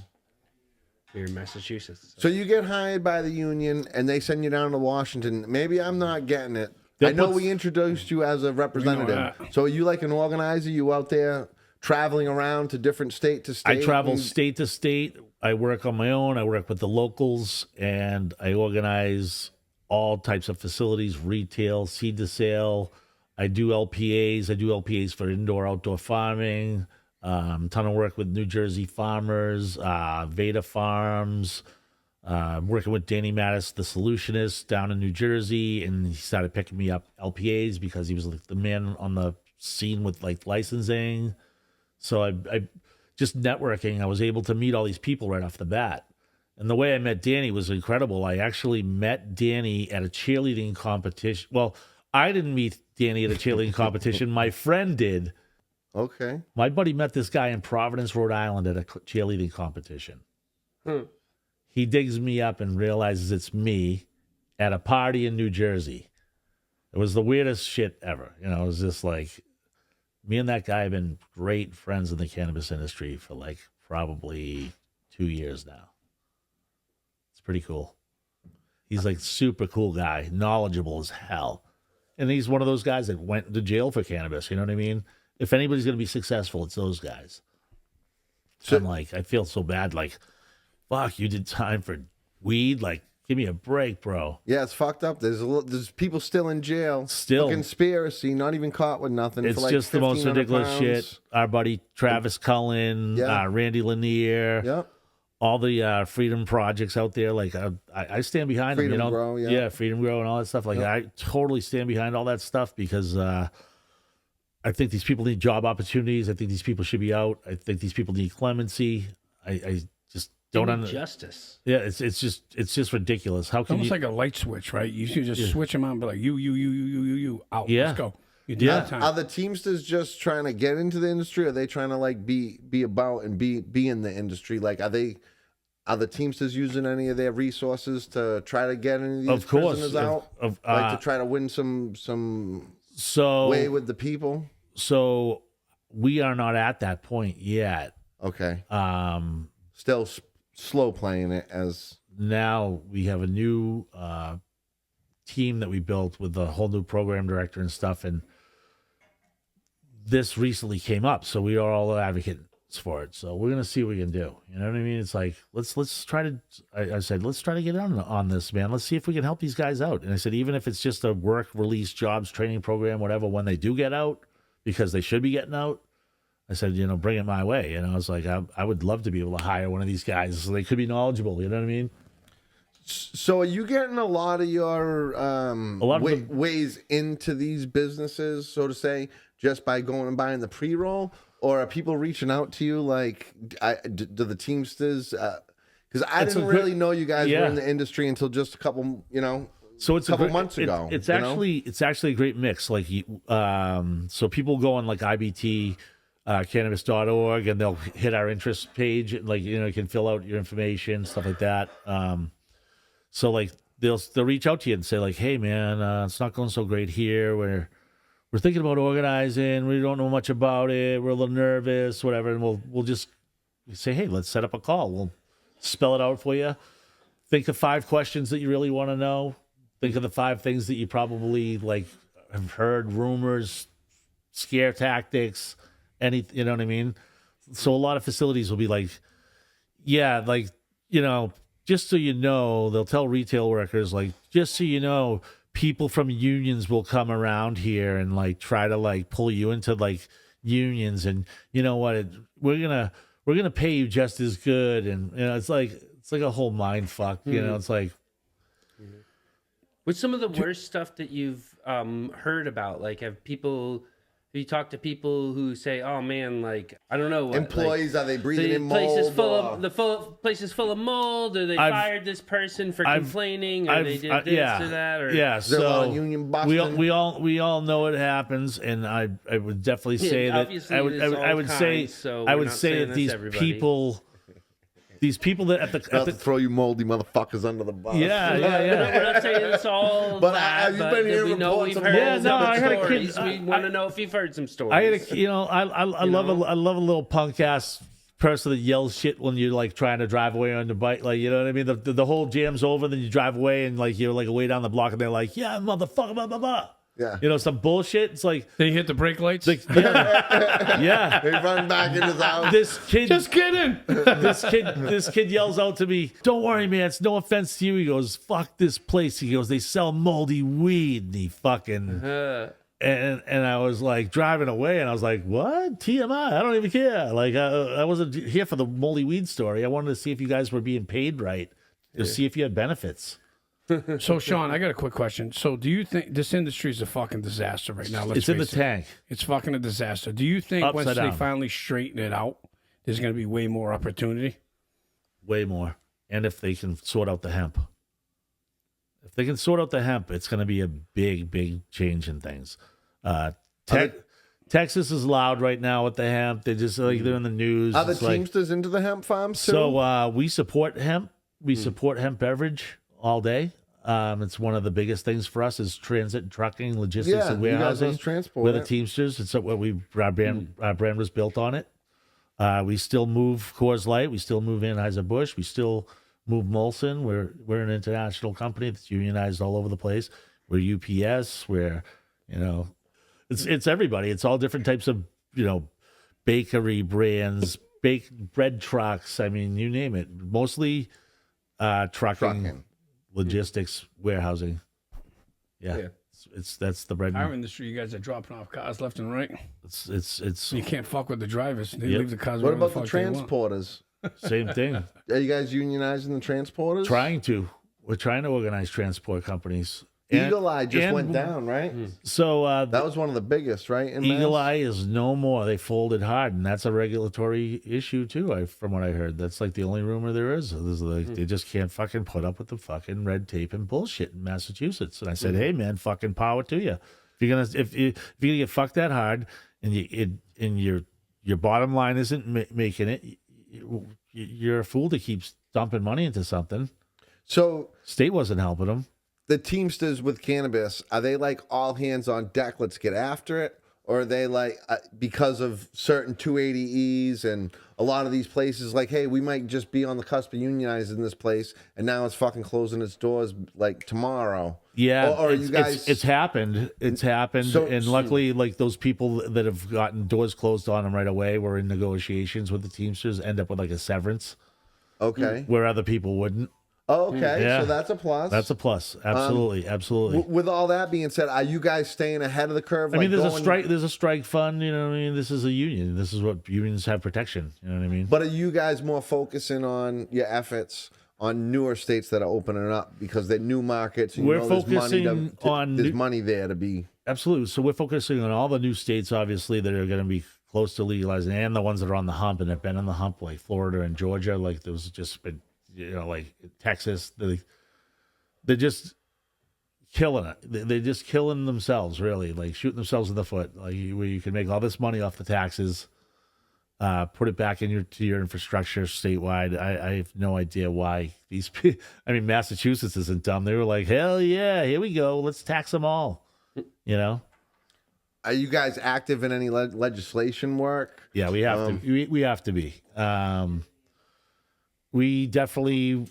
Speaker 5: here in Massachusetts.
Speaker 3: So you get hired by the union and they send you down to Washington. Maybe I'm not getting it.
Speaker 4: That
Speaker 3: I know
Speaker 4: puts-
Speaker 3: we introduced you as a representative.
Speaker 2: that.
Speaker 3: So are you like an organizer? You out there traveling around to different state to state?
Speaker 4: I travel
Speaker 3: and-
Speaker 4: state to state. I work on my own. I work with the locals, and I organize all types of facilities, retail, seed to sale. I do LPAs. I do LPAs for indoor, outdoor farming. Ton of work with New Jersey farmers, Veda Farms. Working with Danny Mattis, the solutionist down in New Jersey, and he started picking me up LPAs because he was like the man on the scene with like licensing. So I just networking, I was able to meet all these people right off the bat. And the way I met Danny was incredible. I actually met Danny at a cheerleading competition. Well, I didn't meet Danny at a cheerleading competition. My friend did.
Speaker 3: Okay.
Speaker 4: My buddy met this guy in Providence, Rhode Island at a cheerleading competition. He digs me up and realizes it's me at a party in New Jersey. It was the weirdest shit ever. You know, it was just like, me and that guy have been great friends in the cannabis industry for like probably 2 years now. It's pretty cool. He's like super cool guy, knowledgeable as hell. And he's one of those guys that went to jail for cannabis. You know what I mean? If anybody's going to be successful, it's those guys. So I'm like, I feel so bad. Like, fuck, you did time for weed? Like, give me a break, bro.
Speaker 3: Yeah, it's fucked up. There's people still in jail.
Speaker 4: Still.
Speaker 3: For conspiracy, not even caught with nothing.
Speaker 4: It's
Speaker 3: for like
Speaker 4: just the most
Speaker 3: 1,500
Speaker 4: ridiculous
Speaker 3: pounds.
Speaker 4: shit. Our buddy Travis Cullen,
Speaker 3: Yeah.
Speaker 4: Randy Lanier,
Speaker 3: Yep.
Speaker 4: all the freedom projects out there. Like, I stand behind them. You
Speaker 3: Freedom
Speaker 4: know?
Speaker 3: Grow, yeah.
Speaker 4: Freedom Grow and all that stuff. Like, I totally stand behind all that stuff because I think these people need job opportunities. I think these people should be out. I think these people need clemency. I just don't
Speaker 5: justice.
Speaker 4: Yeah, it's just ridiculous. How can
Speaker 2: Almost
Speaker 4: you?
Speaker 2: like a light switch, right? You should just switch them on, and be like you out.
Speaker 4: Yeah.
Speaker 2: Let's go. You do that time.
Speaker 3: Are the Teamsters just trying to get into the industry? Or are they trying to like be about and be in the industry? Like, are the Teamsters using any of their resources to try to get any of these
Speaker 4: Of course.
Speaker 3: prisoners out? Like to try to win some way with the people?
Speaker 4: So we are not at that point yet.
Speaker 3: Okay. Still slow playing it as
Speaker 4: Now we have a new team that we built with a whole new program director and stuff, and this recently came up, so we are all advocates for it. So we're gonna see what we can do. You know what I mean? It's like let's try to. I said let's try to get on this, man. Let's see if we can help these guys out. And I said even if it's just a work release jobs training program, whatever, when they do get out, because they should be getting out. I said, bring it my way. I was like, I would love to be able to hire one of these guys so they could be knowledgeable. You know what I mean?
Speaker 3: So are you getting a lot of your ways into these businesses, so to say, just by going and buying the pre-roll? Or are people reaching out to you like, do the Teamsters? Because I didn't really know you guys were in the industry until just a couple,
Speaker 4: So it's
Speaker 3: a couple months ago.
Speaker 4: It's actually a great mix. Like, so people go on like IBT. Cannabis.org, and they'll hit our interest page. Like, you can fill out your information, stuff like that. So like they'll reach out to you and say like, hey man, it's not going so great here. We're thinking about organizing. We don't know much about it. We're a little nervous, whatever. And we'll just say, hey, let's set up a call. We'll spell it out for you. Think of 5 questions that you really want to know. Think of the 5 things that you probably like have heard, rumors, scare tactics. You know what I mean? So a lot of facilities will be like, just so you know, they'll tell retail workers, like, just so you know, people from unions will come around here and like try to like pull you into like unions, and you know what? We're gonna pay you just as good, and it's like a whole mind fuck. It's like.
Speaker 5: What's some of the worst stuff that you've heard about? Like, have you talk to people who say, "Oh man, like I don't know,
Speaker 3: employees are they breathing
Speaker 5: the
Speaker 3: in mold?
Speaker 5: Place is full of mold, or they fired this person for complaining, or they did this or that, or
Speaker 3: So union busting?
Speaker 4: we all know it happens, and I would definitely say that I would say that these people that at the
Speaker 3: throw you moldy motherfuckers under the bus.
Speaker 4: Yeah.
Speaker 5: We're not saying it's all
Speaker 3: But
Speaker 5: bad,
Speaker 3: have you been hearing
Speaker 5: we know
Speaker 3: reports
Speaker 5: we've
Speaker 3: of
Speaker 5: heard some
Speaker 4: I had a
Speaker 5: stories.
Speaker 4: kid-
Speaker 5: We want to know if you've heard some stories.
Speaker 4: I had I love a little punk ass person that yells shit when you're like trying to drive away on the bike, like, you know what I mean? The whole jam's over, then you drive away and like you're like way down the block, and they're like, yeah, motherfucker, blah blah blah.
Speaker 3: Yeah.
Speaker 4: Some bullshit. It's like
Speaker 2: They hit the brake lights.
Speaker 4: yeah.
Speaker 3: They run back in his house.
Speaker 4: This kid,
Speaker 2: Just kidding.
Speaker 4: this kid yells out to me, "Don't worry, man. It's no offense to you." He goes, "Fuck this place." He goes, "They sell moldy weed." And he fucking and I was like driving away, and I was like, "What? TMI? I don't even care." Like I wasn't here for the moldy weed story. I wanted to see if you guys were being paid right, to see if you had benefits.
Speaker 2: So, Sean, I got a quick question. So, do you think this industry is a fucking disaster right now?
Speaker 4: It's in the tank.
Speaker 2: It's fucking a disaster. Do you think once they finally straighten it out, there's going to be way more opportunity?
Speaker 4: Way more. And if they can sort out the hemp. If they can sort out the hemp, it's going to be a big, big change in things. Texas is loud right now with the hemp. They're just like they're in the news.
Speaker 3: Are the Teamsters into the hemp farms too?
Speaker 4: So we support hemp. We support hemp beverage all day. It's one of the biggest things for us is transit, trucking, logistics, and warehousing.
Speaker 3: You guys transport.
Speaker 4: We're the Teamsters. It's what our brand was built on it. We still move Coors Light. We still move Anheuser-Busch. We still move Molson. We're an international company that's unionized all over the place. We're UPS. We're, it's everybody. It's all different types of, bakery brands, bread trucks. I mean, you name it. Mostly trucking, logistics, warehousing. Yeah. That's the bread.
Speaker 2: Our industry, you guys are dropping off cars left and right.
Speaker 4: It's
Speaker 2: You can't fuck with the drivers. They
Speaker 4: Yep.
Speaker 2: leave the cars.
Speaker 3: What
Speaker 2: wherever
Speaker 3: about the
Speaker 2: fuck they want.
Speaker 3: transporters?
Speaker 4: same thing.
Speaker 3: Are you guys unionizing the transporters?
Speaker 4: We're trying to organize transport companies.
Speaker 3: Eagle Eye just went down, right?
Speaker 4: So
Speaker 3: That was one of the biggest, right? In
Speaker 4: Eagle
Speaker 3: Mass?
Speaker 4: Eye is no more. They folded hard, and that's a regulatory issue too. From what I heard, that's like the only rumor there is. They just can't fucking put up with the fucking red tape and bullshit in Massachusetts. And I said, hey man, fucking power to you. If you're gonna get fucked that hard, and your bottom line isn't making it, you're a fool to keep dumping money into something.
Speaker 3: So
Speaker 4: State wasn't helping them.
Speaker 3: the Teamsters with cannabis, are they like all hands on deck, let's get after it? Or are they like, because of certain 280Es and a lot of these places, like, hey, we might just be on the cusp of unionizing this place, and now it's fucking closing its doors like tomorrow?
Speaker 4: Yeah,
Speaker 3: or are you guys?
Speaker 4: it's happened. It's happened,
Speaker 3: So-
Speaker 4: and luckily, like those people that have gotten doors closed on them right away were in negotiations with the Teamsters, end up with like a severance
Speaker 3: Okay.
Speaker 4: where other people wouldn't.
Speaker 3: Oh, okay.
Speaker 4: Yeah.
Speaker 3: So that's a plus.
Speaker 4: That's a plus. Absolutely, absolutely.
Speaker 3: With all that being said, are you guys staying ahead of the curve?
Speaker 4: I mean, there's a
Speaker 3: going-
Speaker 4: strike. There's a strike fund. You know what I mean? This is a union. This is what unions have protection. You know what I mean?
Speaker 3: But are you guys more focusing on your efforts on newer states that are opening up because they're new markets? And
Speaker 4: We're
Speaker 3: you know there's money
Speaker 4: focusing on
Speaker 3: there's
Speaker 4: new-
Speaker 3: money there to be.
Speaker 4: Absolutely. So we're focusing on all the new states, obviously, that are going to be close to legalizing, and the ones that are on the hump and have been on the hump, like Florida and Georgia. Like there's just been, like Texas. They're just killing it. They're just killing themselves, really, like shooting themselves in the foot. Like where you can make all this money off the taxes, put it back into your infrastructure statewide. I have no idea why these people. I mean, Massachusetts isn't dumb. They were like, hell yeah, here we go. Let's tax them all.
Speaker 3: Are you guys active in any legislation work?
Speaker 4: Yeah, we have to. We have to be. We definitely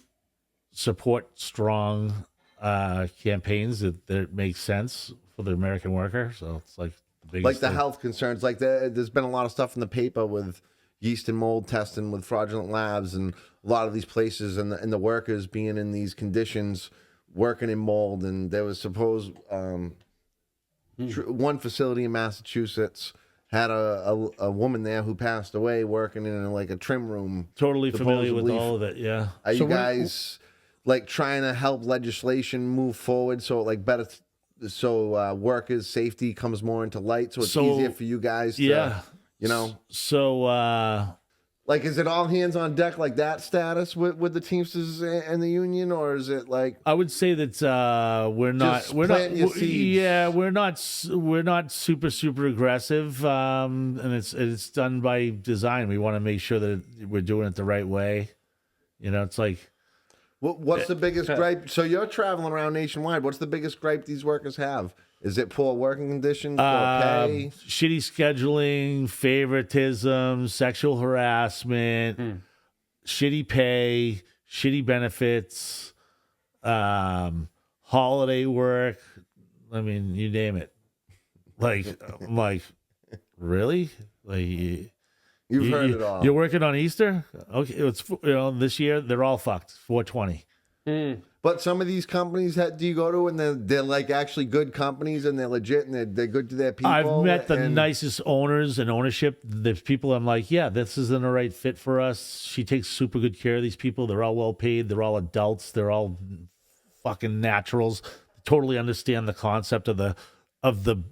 Speaker 4: support strong campaigns that make sense for the American worker. So it's like the biggest
Speaker 3: Like the
Speaker 4: thing.
Speaker 3: health concerns, like there's been a lot of stuff in the paper with yeast and mold testing with fraudulent labs and a lot of these places and the workers being in these conditions working in mold. And there was supposed one facility in Massachusetts had a woman there who passed away working in like a trim room.
Speaker 4: Totally familiar with
Speaker 3: supposedly.
Speaker 4: all of it. Yeah.
Speaker 3: Are you
Speaker 2: what-
Speaker 3: guys like trying to help legislation move forward so like better, so workers' safety comes more into light, so it's
Speaker 4: So,
Speaker 3: easier for you guys to,
Speaker 4: Yeah.
Speaker 3: So, like, is it all hands on deck like that status with the Teamsters and the union, or is it like
Speaker 4: I would say that we're not
Speaker 3: Just
Speaker 4: we're not
Speaker 3: planting your seeds.
Speaker 4: yeah we're not super aggressive, and it's done by design. We want to make sure that we're doing it the right way. It's like
Speaker 3: what's the biggest gripe? So you're traveling around nationwide. What's the biggest gripe these workers have? Is it poor working conditions, poor pay?
Speaker 4: shitty scheduling, favoritism, sexual harassment, shitty pay, shitty benefits, holiday work. I mean, you name it. Like, I'm like, really? Like,
Speaker 3: You've heard it all.
Speaker 4: You're working on Easter? Okay, it's this year they're all fucked. 420.
Speaker 3: But some of these companies that do you go to and they're like actually good companies and they're legit and they're good to their people.
Speaker 4: I've met the
Speaker 3: and-
Speaker 4: nicest owners and ownership. There's people I'm like, yeah, this isn't a right fit for us. She takes super good care of these people. They're all well paid. They're all adults. They're all fucking naturals. Totally understand the concept of the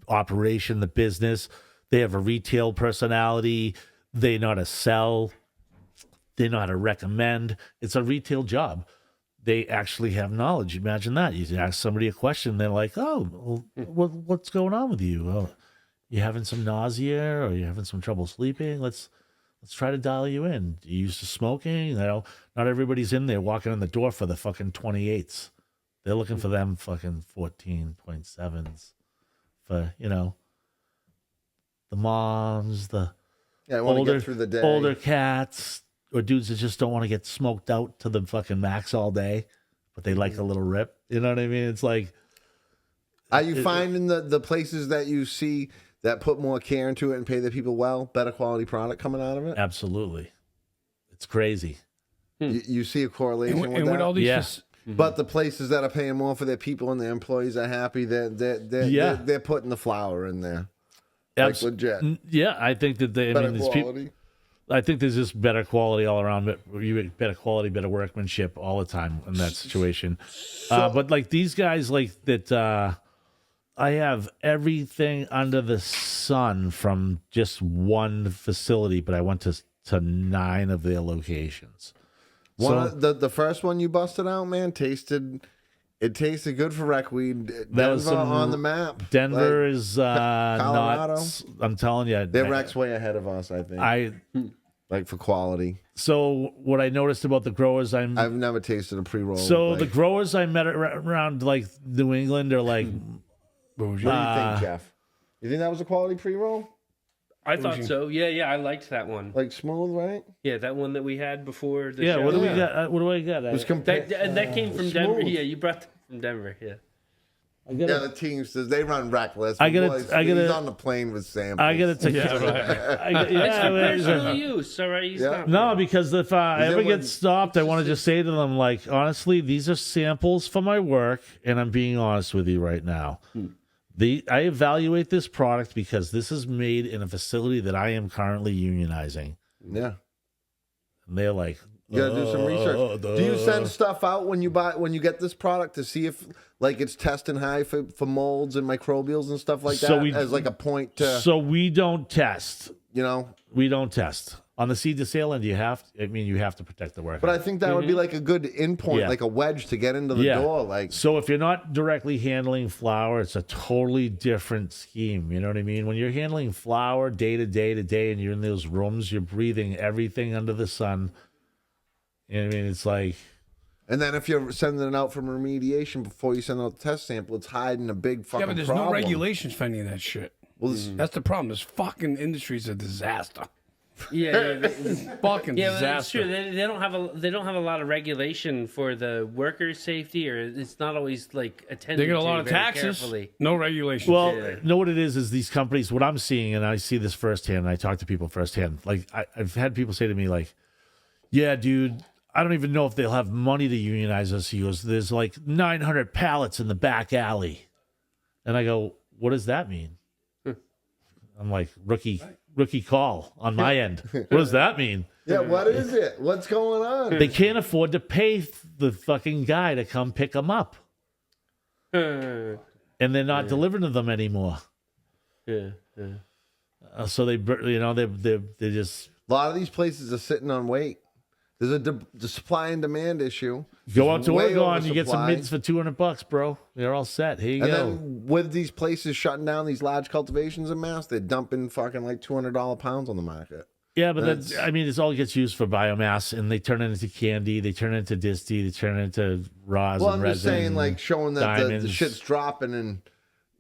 Speaker 4: operation, the business. They have a retail personality. They know how to sell. They know how to recommend. It's a retail job. They actually have knowledge. Imagine that. You ask somebody a question, they're like, "Oh, well, what's going on with you? Oh, you having some nausea, or you having some trouble sleeping? Let's try to dial you in. You used to smoking? Not everybody's in there walking in the door for the fucking 28s. They're looking for them fucking 14.7s for the moms, the
Speaker 3: Yeah, I want to get through the day.
Speaker 4: Older cats or dudes that just don't want to get smoked out to the fucking max all day, but they like a little rip. You know what I mean? It's like,
Speaker 3: are you finding the places that you see that put more care into it and pay the people well, better quality product coming out of it?
Speaker 4: absolutely. It's crazy.
Speaker 3: You see a correlation with
Speaker 2: and
Speaker 3: that?
Speaker 2: with all these,
Speaker 4: Yeah.
Speaker 3: But the places that are paying more for their people and their employees are happy. They're putting the flour in there. Like legit.
Speaker 4: Yeah, I think that
Speaker 3: Better
Speaker 4: there's
Speaker 3: quality.
Speaker 4: I think there's just better quality all around. Better quality, better workmanship all the time in that situation. But like these guys, like that, I have everything under the sun from just one facility, but I went to 9 of their locations.
Speaker 3: The first one you busted out, man, tasted good for rec weed. That was on the map.
Speaker 4: Denver
Speaker 3: Like,
Speaker 4: is
Speaker 3: Colorado.
Speaker 4: not. I'm telling you,
Speaker 3: Their rec's way ahead of us, I think. Like for quality.
Speaker 4: So what I noticed about the growers,
Speaker 3: I've never tasted a pre-roll.
Speaker 4: So the growers I met around like New England are like,
Speaker 3: what do you think, Jeff? You think that was a quality pre-roll?
Speaker 5: I thought so. Yeah, I liked that one.
Speaker 3: Like smooth, right?
Speaker 5: Yeah, that one that we had before the show.
Speaker 4: what do we got? What do I got?
Speaker 5: That came from Denver. Yeah, you brought that from Denver. Yeah.
Speaker 3: The Teamsters, they run reckless.
Speaker 4: He's
Speaker 3: on the plane with samples.
Speaker 4: I gotta take
Speaker 5: Personal use, all right?
Speaker 4: No, because if I ever get stopped, I want to just say to them, like, honestly, these are samples for my work, and I'm being honest with you right now. I evaluate this product because this is made in a facility that I am currently unionizing.
Speaker 3: Yeah.
Speaker 4: And they're like,
Speaker 3: you gotta do some research. Do you send stuff out when you get this product to see if like it's testing high for molds and microbials and stuff like that as like a point to?
Speaker 4: So we don't test.
Speaker 3: We
Speaker 4: don't test. On the seed to sale end, you have to protect the worker.
Speaker 3: But I think that would be like a good endpoint, like a wedge to get into the door. Like,
Speaker 4: so if you're not directly handling flower, it's a totally different scheme. You know what I mean? When you're handling flower day to day to day, and you're in those rooms, you're breathing everything under the sun. You know what I mean? It's like,
Speaker 3: and then if you're sending it out from remediation before you send out the test sample, it's hiding a big fucking problem.
Speaker 2: Yeah, but there's no regulations for any of that shit. Well, that's the problem. This fucking industry is a disaster.
Speaker 5: Yeah,
Speaker 2: fucking disaster.
Speaker 5: That's true. They don't have a lot of regulation for the workers' safety, or it's not always like attended to.
Speaker 2: They get a lot of taxes.
Speaker 5: Carefully.
Speaker 2: No regulations.
Speaker 4: Well, know what it is these companies. What I'm seeing, and I see this firsthand. And I talk to people firsthand. Like I've had people say to me, like, "Yeah, dude, I don't even know if they'll have money to unionize us." He goes, "There's like 900 pallets in the back alley," and I go, "What does that mean?" I'm like, rookie call on my end. What does that mean?
Speaker 3: Yeah, what is it? What's going on?
Speaker 4: They can't afford to pay the fucking guy to come pick them up. And they're not delivering to them anymore. So they just...
Speaker 3: A lot of these places are sitting on wait. There's the supply and demand issue.
Speaker 4: Go out to Oregon, you get some mids for $200, bro. They're all set. Here you go.
Speaker 3: Then with these places shutting down these large cultivations in mass, they're dumping fucking like $200 pounds on the market.
Speaker 4: Yeah, but it all gets used for biomass, and they turn it into candy, they turn it into disti, they turn it into rosin.
Speaker 3: Well, I'm just saying, like, showing that the shit's dropping and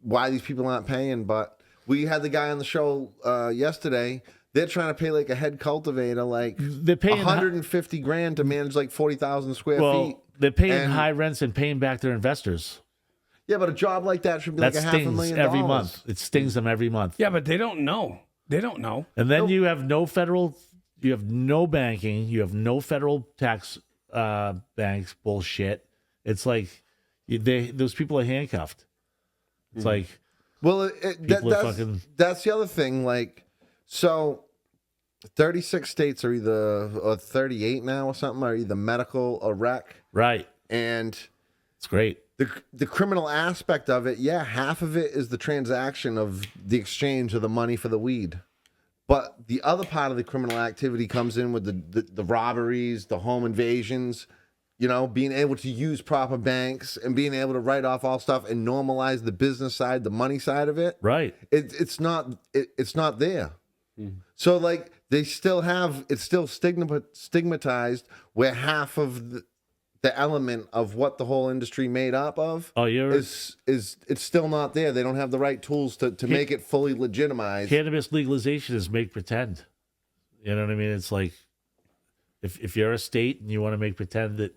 Speaker 3: why these people aren't paying. But we had the guy on the show yesterday. They're trying to pay like a head cultivator like
Speaker 4: they're paying
Speaker 3: $150,000 to manage like 40,000 square feet.
Speaker 4: They're paying high rents and paying back their investors.
Speaker 3: Yeah, but a job like that should be like a $500,000
Speaker 4: every month. It stings them every month.
Speaker 2: Yeah, but they don't know. They don't know.
Speaker 4: And then you have no banking, you have no federal tax banks bullshit. It's like those people are handcuffed. It's like,
Speaker 3: well, that's the other thing. Like, so 36 states are or 38 now or something are either medical or rec.
Speaker 4: Right.
Speaker 3: And
Speaker 4: it's great.
Speaker 3: The criminal aspect of it, half of it is the transaction of the exchange of the money for the weed. But the other part of the criminal activity comes in with the robberies, the home invasions, being able to use proper banks and being able to write off all stuff and normalize the business side, the money side of it.
Speaker 4: Right.
Speaker 3: It's not there. So like it's still stigmatized where half of the element of what the whole industry made up of is it's still not there. They don't have the right tools to make it fully legitimized.
Speaker 4: Cannabis legalization is make pretend. You know what I mean? It's like if you're a state and you want to make pretend that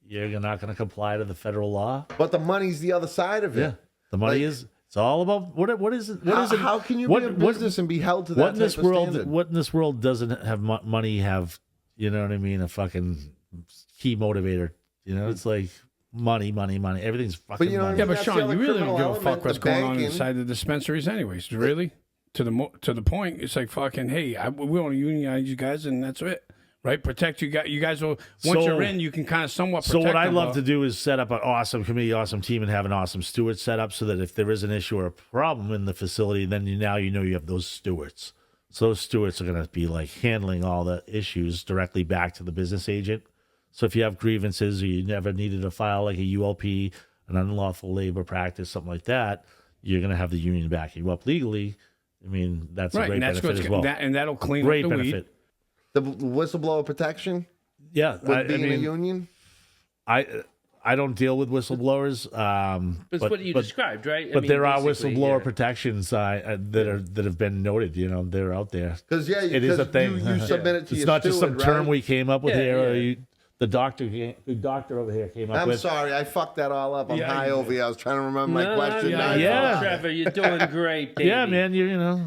Speaker 4: you're not going to comply to the federal law.
Speaker 3: But the money's the other side of it.
Speaker 4: Yeah, the money is. It's all about what is it? What is it?
Speaker 3: How can you be a business and be held to that
Speaker 4: what in this
Speaker 3: type of
Speaker 4: world?
Speaker 3: standard?
Speaker 4: What in this world doesn't have money have? You know what I mean? A fucking key motivator. You know, it's like money. Everything's fucking
Speaker 3: you know what I
Speaker 4: money.
Speaker 2: Yeah,
Speaker 3: mean?
Speaker 2: but
Speaker 3: That's
Speaker 2: Sean,
Speaker 3: the
Speaker 2: you
Speaker 3: other
Speaker 2: really don't give a
Speaker 3: criminal
Speaker 2: fuck what's
Speaker 3: element,
Speaker 2: going
Speaker 3: the
Speaker 2: on
Speaker 3: banking.
Speaker 2: inside the dispensaries, anyways. Really, to the point, it's like fucking. Hey, we want to unionize you guys, and that's it, right? Protect you guys. You guys will once you're in, you can kind of somewhat.
Speaker 4: So
Speaker 2: protect
Speaker 4: what I'd
Speaker 2: them,
Speaker 4: love
Speaker 2: but-
Speaker 4: to do is set up an awesome committee, awesome team, and have an awesome steward set up so that if there is an issue or a problem in the facility, then you know you have those stewards. So those stewards are going to be like handling all the issues directly back to the business agent. So if you have grievances or you never needed to file like a ULP, an unlawful labor practice, something like that, you're going to have the union backing you up legally. I mean, that's a
Speaker 2: right,
Speaker 4: great
Speaker 2: and that's
Speaker 4: benefit
Speaker 2: what's
Speaker 4: as well.
Speaker 2: and that'll clean
Speaker 4: Great
Speaker 2: up the
Speaker 4: benefit.
Speaker 2: weed.
Speaker 3: The whistleblower protection
Speaker 4: Yeah,
Speaker 3: with being
Speaker 4: I mean,
Speaker 3: a union?
Speaker 4: I don't deal with whistleblowers.
Speaker 5: That's what you described, right?
Speaker 4: But there are
Speaker 5: basically,
Speaker 4: whistleblower
Speaker 5: yeah.
Speaker 4: protections that have been noted. You know, they're out there.
Speaker 3: Because
Speaker 4: It is a thing.
Speaker 3: You submit it to
Speaker 4: It's
Speaker 3: your
Speaker 4: not just some
Speaker 3: steward,
Speaker 4: term
Speaker 3: right?
Speaker 4: we came up with
Speaker 5: Yeah,
Speaker 4: here. Or
Speaker 5: yeah.
Speaker 4: the doctor over here came up
Speaker 3: I'm
Speaker 4: with.
Speaker 3: sorry, I fucked that all up. I'm
Speaker 2: Yeah,
Speaker 3: high
Speaker 2: you
Speaker 3: over here. I was trying to remember my
Speaker 5: No,
Speaker 3: question.
Speaker 5: no,
Speaker 3: Now I
Speaker 4: Yeah.
Speaker 3: forgot.
Speaker 5: Trevor, you're doing great, baby.
Speaker 4: Yeah, man, you know,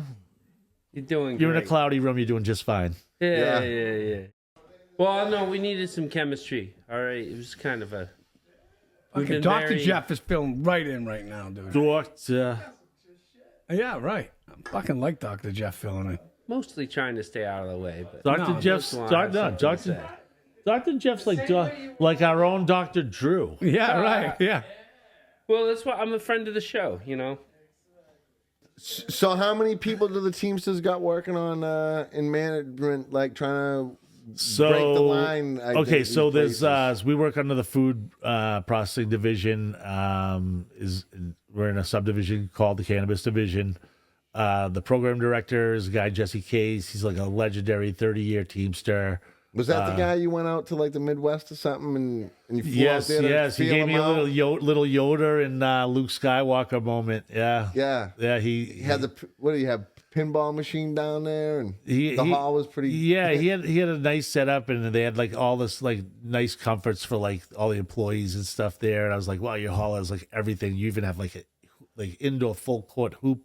Speaker 5: You're doing
Speaker 4: you're in a
Speaker 5: great.
Speaker 4: cloudy room. You're doing just fine.
Speaker 5: Yeah. Well, no, we needed some chemistry. All right, it was kind of a. we've
Speaker 2: Okay,
Speaker 5: been
Speaker 2: Dr.
Speaker 5: very-
Speaker 2: Jeff is filling right in right now, dude.
Speaker 4: Doctor.
Speaker 2: Yeah, right. I fucking like Dr. Jeff filling in.
Speaker 5: Mostly trying to stay out of the way, but
Speaker 4: Dr.
Speaker 2: No,
Speaker 4: Jeff's
Speaker 5: once in a while I have something to
Speaker 4: Dr.
Speaker 5: say.
Speaker 4: Dr. Jeff's like our own Dr. Drew.
Speaker 2: Yeah, right. Yeah.
Speaker 5: Well, that's why I'm a friend of the show. You know,
Speaker 3: So how many people do the Teamsters got working on in management, like trying to
Speaker 4: So
Speaker 3: break the line?
Speaker 4: Okay, so there's
Speaker 3: places?
Speaker 4: we work under the food processing division. We're in a subdivision called the cannabis division. The program director is a guy, Jesse Case. He's like a legendary 30-year Teamster.
Speaker 3: Was that the guy you went out to like the Midwest or something and you flew
Speaker 4: Yes,
Speaker 3: out there to
Speaker 4: yes. He
Speaker 3: feel
Speaker 4: gave me
Speaker 3: him
Speaker 4: a
Speaker 3: out?
Speaker 4: little Yoda and Luke Skywalker moment. Yeah.
Speaker 3: Yeah.
Speaker 4: Yeah,
Speaker 3: He had what do you have? Pinball machine down there, and
Speaker 4: he-
Speaker 3: the hall was pretty.
Speaker 4: Yeah, he had a nice setup, and they had like all this like nice comforts for like all the employees and stuff there. And I was like, wow, your hall has like everything. You even have like a indoor full court hoop,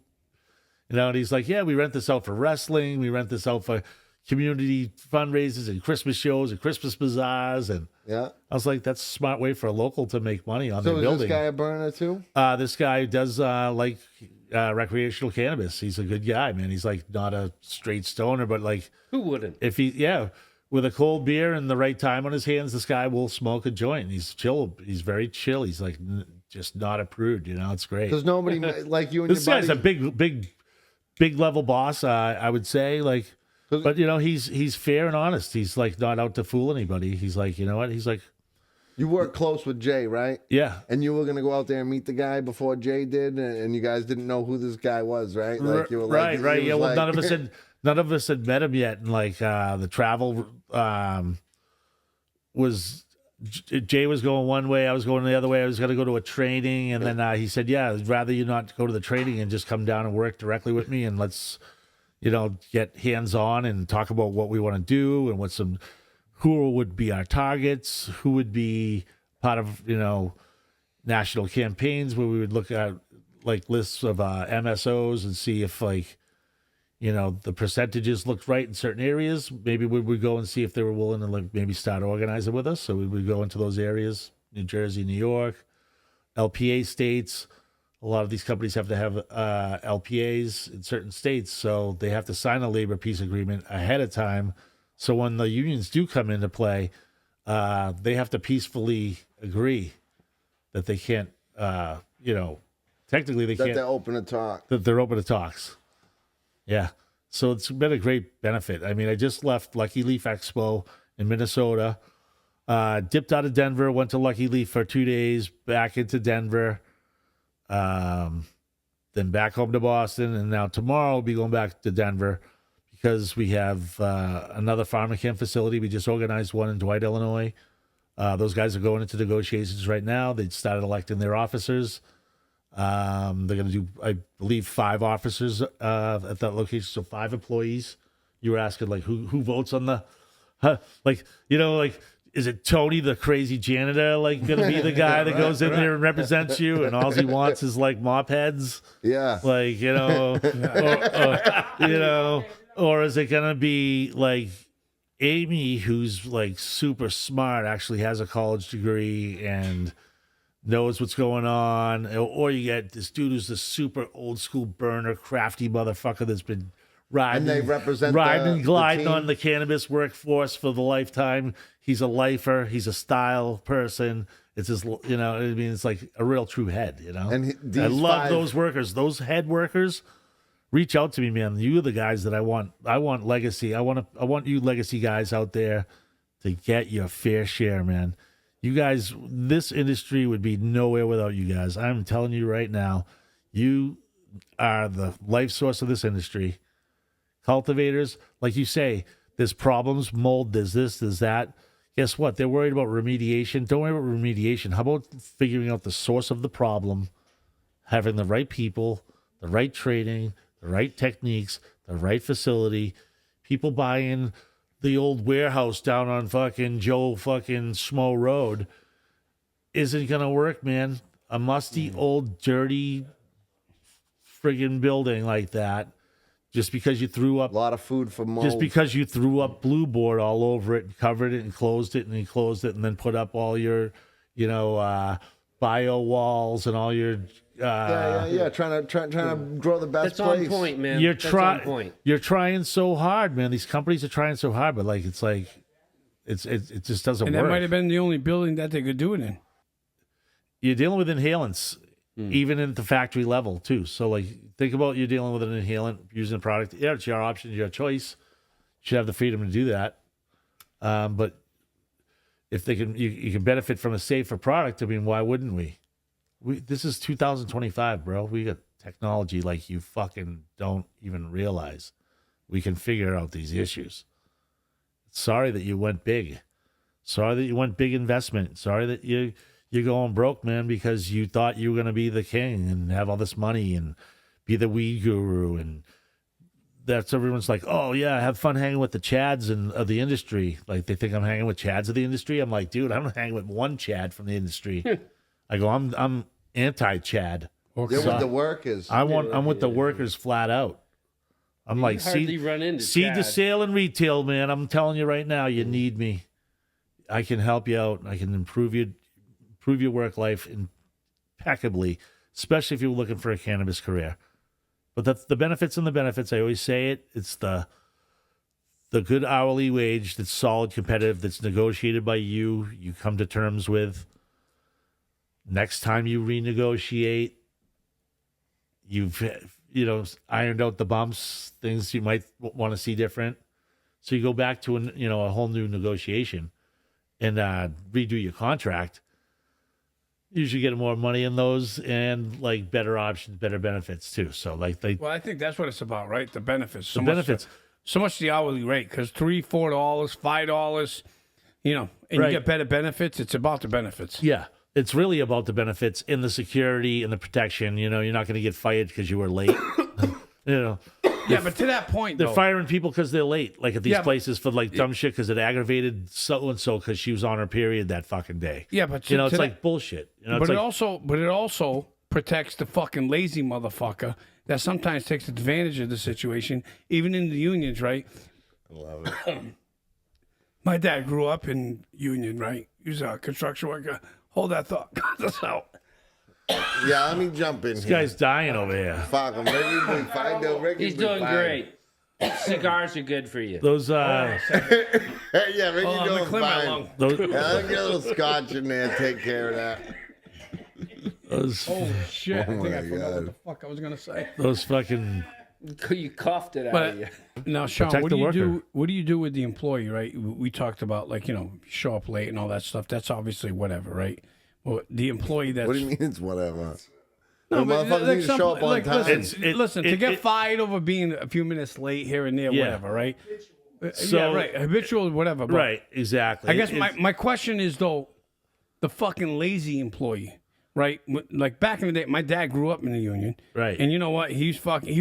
Speaker 4: you know. And he's like, yeah, we rent this out for wrestling. We rent this out for community fundraisers and Christmas shows and Christmas bazaars. And
Speaker 3: Yeah.
Speaker 4: I was like, that's a smart way for a local to make money on
Speaker 3: So
Speaker 4: their
Speaker 3: is
Speaker 4: building.
Speaker 3: this guy a burner too?
Speaker 4: This guy does like recreational cannabis. He's a good guy, man. He's like not a straight stoner, but like
Speaker 5: who wouldn't?
Speaker 4: if with a cold beer and the right time on his hands, this guy will smoke a joint. He's chill. He's very chill. He's like just not a prude. You know, it's great.
Speaker 3: Because nobody like you and
Speaker 4: This
Speaker 3: your
Speaker 4: guy's
Speaker 3: buddy.
Speaker 4: a big level boss. I would say like, but you know, he's fair and honest. He's like not out to fool anybody. He's like, you know what? He's like,
Speaker 3: You work close with Jay, right?
Speaker 4: yeah.
Speaker 3: And you were gonna go out there and meet the guy before Jay did, and you guys didn't know who this guy was, right? Like you were like,
Speaker 4: right.
Speaker 3: he
Speaker 4: Yeah.
Speaker 3: was
Speaker 4: Well,
Speaker 3: like-
Speaker 4: none of us had met him yet, and like the travel was. Jay was going one way, I was going the other way. I was going to go to a training, and then he said, "Yeah, I'd rather you not go to the training and just come down and work directly with me, and let's, you know, get hands on and talk about what we want to do and who would be our targets, who would be part of, you know, national campaigns where we would look at like lists of MSOs and see if like, you know, the percentages looked right in certain areas. Maybe we would go and see if they were willing to like maybe start organizing with us. So we would go into those areas, New Jersey, New York, LPA states. A lot of these companies have to have LPAs in certain states, so they have to sign a labor peace agreement ahead of time. So when the unions do come into play, they have to peacefully agree that they can't, you know, technically they
Speaker 3: that
Speaker 4: can't,
Speaker 3: they're open to talk.
Speaker 4: that they're open to talks. Yeah. So it's been a great benefit. I mean, I just left Lucky Leaf Expo in Minnesota, dipped out of Denver, went to Lucky Leaf for 2 days, back into Denver, then back home to Boston. And now tomorrow we'll be going back to Denver because we have another PharmaChem facility. We just organized one in Dwight, Illinois. Those guys are going into negotiations right now. They started electing their officers. They're going to do, I believe, 5 officers at that location, so 5 employees You were asking like who votes on the, like like. Is it Tony, the crazy janitor, like going to be the guy that goes in there and represents you, and all he wants is like mop heads?
Speaker 3: Yeah.
Speaker 4: Like, or is it going to be like Amy, who's like super smart, actually has a college degree and knows what's going on? Or you get this dude who's the super old school burner, crafty motherfucker that's been riding,
Speaker 3: And they represent
Speaker 4: riding and gliding
Speaker 3: the team.
Speaker 4: on the cannabis workforce for the lifetime. He's a lifer. He's a style person. It's just, it's like a real true head,
Speaker 3: And
Speaker 4: I love those workers, those head workers. Reach out to me, man. You are the guys that I want. I want legacy. I want you legacy guys out there to get your fair share, man. You guys, this industry would be nowhere without you guys. I'm telling you right now, you are the life source of this industry. Cultivators, like you say, there's problems, mold, there's this, there's that. Guess what? They're worried about remediation. Don't worry about remediation. How about figuring out the source of the problem, having the right people, the right training, the right techniques, the right facility, people buying the old warehouse down on fucking Joe fucking Schmo Road isn't going to work, man. A musty, old, dirty friggin' building like that. Just because you threw up
Speaker 3: A lot of food for mold.
Speaker 4: just because you threw up blue board all over it and covered it and closed it and then closed it and then put up all your, bio walls and all your
Speaker 3: Trying to grow the best
Speaker 5: That's on
Speaker 3: place.
Speaker 5: point, man.
Speaker 4: you're
Speaker 5: That's on point.
Speaker 4: you're trying so hard, man. These companies are trying so hard, but like it just doesn't
Speaker 2: And
Speaker 4: work.
Speaker 2: that might have been the only building that they could do it in.
Speaker 4: You're dealing with inhalants, even at the factory level too. So like, think about you're dealing with an inhalant, using a product. Yeah, it's your option, your choice. You should have the freedom to do that. But if they can, you can benefit from a safer product. I mean, why wouldn't we? This is 2025, bro. We got technology like you fucking don't even realize. We can figure out these issues. Sorry that you went big. Sorry that you went big investment. Sorry that you're going broke, man, because you thought you were going to be the king and have all this money and be the weed guru. And that's everyone's like, oh, yeah, have fun hanging with the Chads of the industry. Like, they think I'm hanging with Chads of the industry. I'm like, dude, I'm not hanging with one Chad from the industry. I go, I'm anti-Chad.
Speaker 3: You're with the workers.
Speaker 4: I'm with the workers flat out. I'm like,
Speaker 5: hardly run into
Speaker 4: seed to
Speaker 5: Chad.
Speaker 4: sale and retail, man. I'm telling you right now, you need me. I can help you out. I can improve your work life impeccably, especially if you're looking for a cannabis career. But that's the benefits and the benefits. I always say it. It's the good hourly wage that's solid, competitive, that's negotiated by you. You come to terms with. Next time you renegotiate, you've ironed out the bumps, things you might want to see different. So you go back to a whole new negotiation and redo your contract. Usually get more money in those and like better options, better benefits too. So like
Speaker 2: Well, I think that's what it's about, right? The benefits.
Speaker 4: benefits.
Speaker 2: So much the hourly rate, because $3, $4, $5, and
Speaker 4: Right.
Speaker 2: you get better benefits. It's about the benefits.
Speaker 4: Yeah, it's really about the benefits and the security and the protection. You're not going to get fired because you were late.
Speaker 2: Yeah, but to that point,
Speaker 4: They're
Speaker 2: though,
Speaker 4: firing people because they're late, like at these
Speaker 2: Yeah, but-
Speaker 4: places for like dumb shit because it aggravated so and so because she was on her period that fucking day.
Speaker 2: Yeah, but
Speaker 4: it's
Speaker 2: to
Speaker 4: like
Speaker 2: that-
Speaker 4: bullshit.
Speaker 2: but
Speaker 4: It's
Speaker 2: it
Speaker 4: like,
Speaker 2: also protects the fucking lazy motherfucker that sometimes takes advantage of the situation, even in the unions, right?
Speaker 3: I love it.
Speaker 2: My dad grew up in union, right? He was a construction worker. Hold that thought. Cut this out.
Speaker 3: Yeah, let me jump in
Speaker 4: this
Speaker 3: here.
Speaker 4: guy's dying over here.
Speaker 3: Fuck him. Ricky's been fine, though. Ricky's
Speaker 5: He's
Speaker 3: been
Speaker 5: doing
Speaker 3: fine.
Speaker 5: great. Cigars are good for you.
Speaker 4: Those
Speaker 3: Hey, yeah, Ricky's
Speaker 2: Hold on, let me
Speaker 3: doing
Speaker 2: clear my
Speaker 3: fine.
Speaker 2: lung.
Speaker 4: those,
Speaker 3: Yeah, let me get a little scotch in there. Take care of that.
Speaker 4: those,
Speaker 2: Oh shit! I think I
Speaker 3: my
Speaker 2: forgot what
Speaker 3: God.
Speaker 2: the fuck I was gonna say.
Speaker 4: those fucking.
Speaker 5: You coughed it out of you.
Speaker 2: But now, Sean,
Speaker 4: Protect
Speaker 2: what
Speaker 4: the
Speaker 2: do you
Speaker 4: worker.
Speaker 2: do? What do you do with the employee? Right? We talked about show up late and all that stuff. That's obviously whatever, right? Well, the employee that's
Speaker 3: What do you mean it's whatever?
Speaker 2: no,
Speaker 3: The motherfuckers need to show up on time.
Speaker 2: Listen, to get fired over being a few minutes late here and there,
Speaker 4: Yeah.
Speaker 2: whatever, right?
Speaker 4: So-
Speaker 2: yeah, right. Habitual, whatever. But
Speaker 4: Right, exactly.
Speaker 2: I guess
Speaker 4: It's-
Speaker 2: my question is though, the fucking lazy employee, right? Like back in the day, my dad grew up in the union.
Speaker 4: Right.
Speaker 2: And you know what? He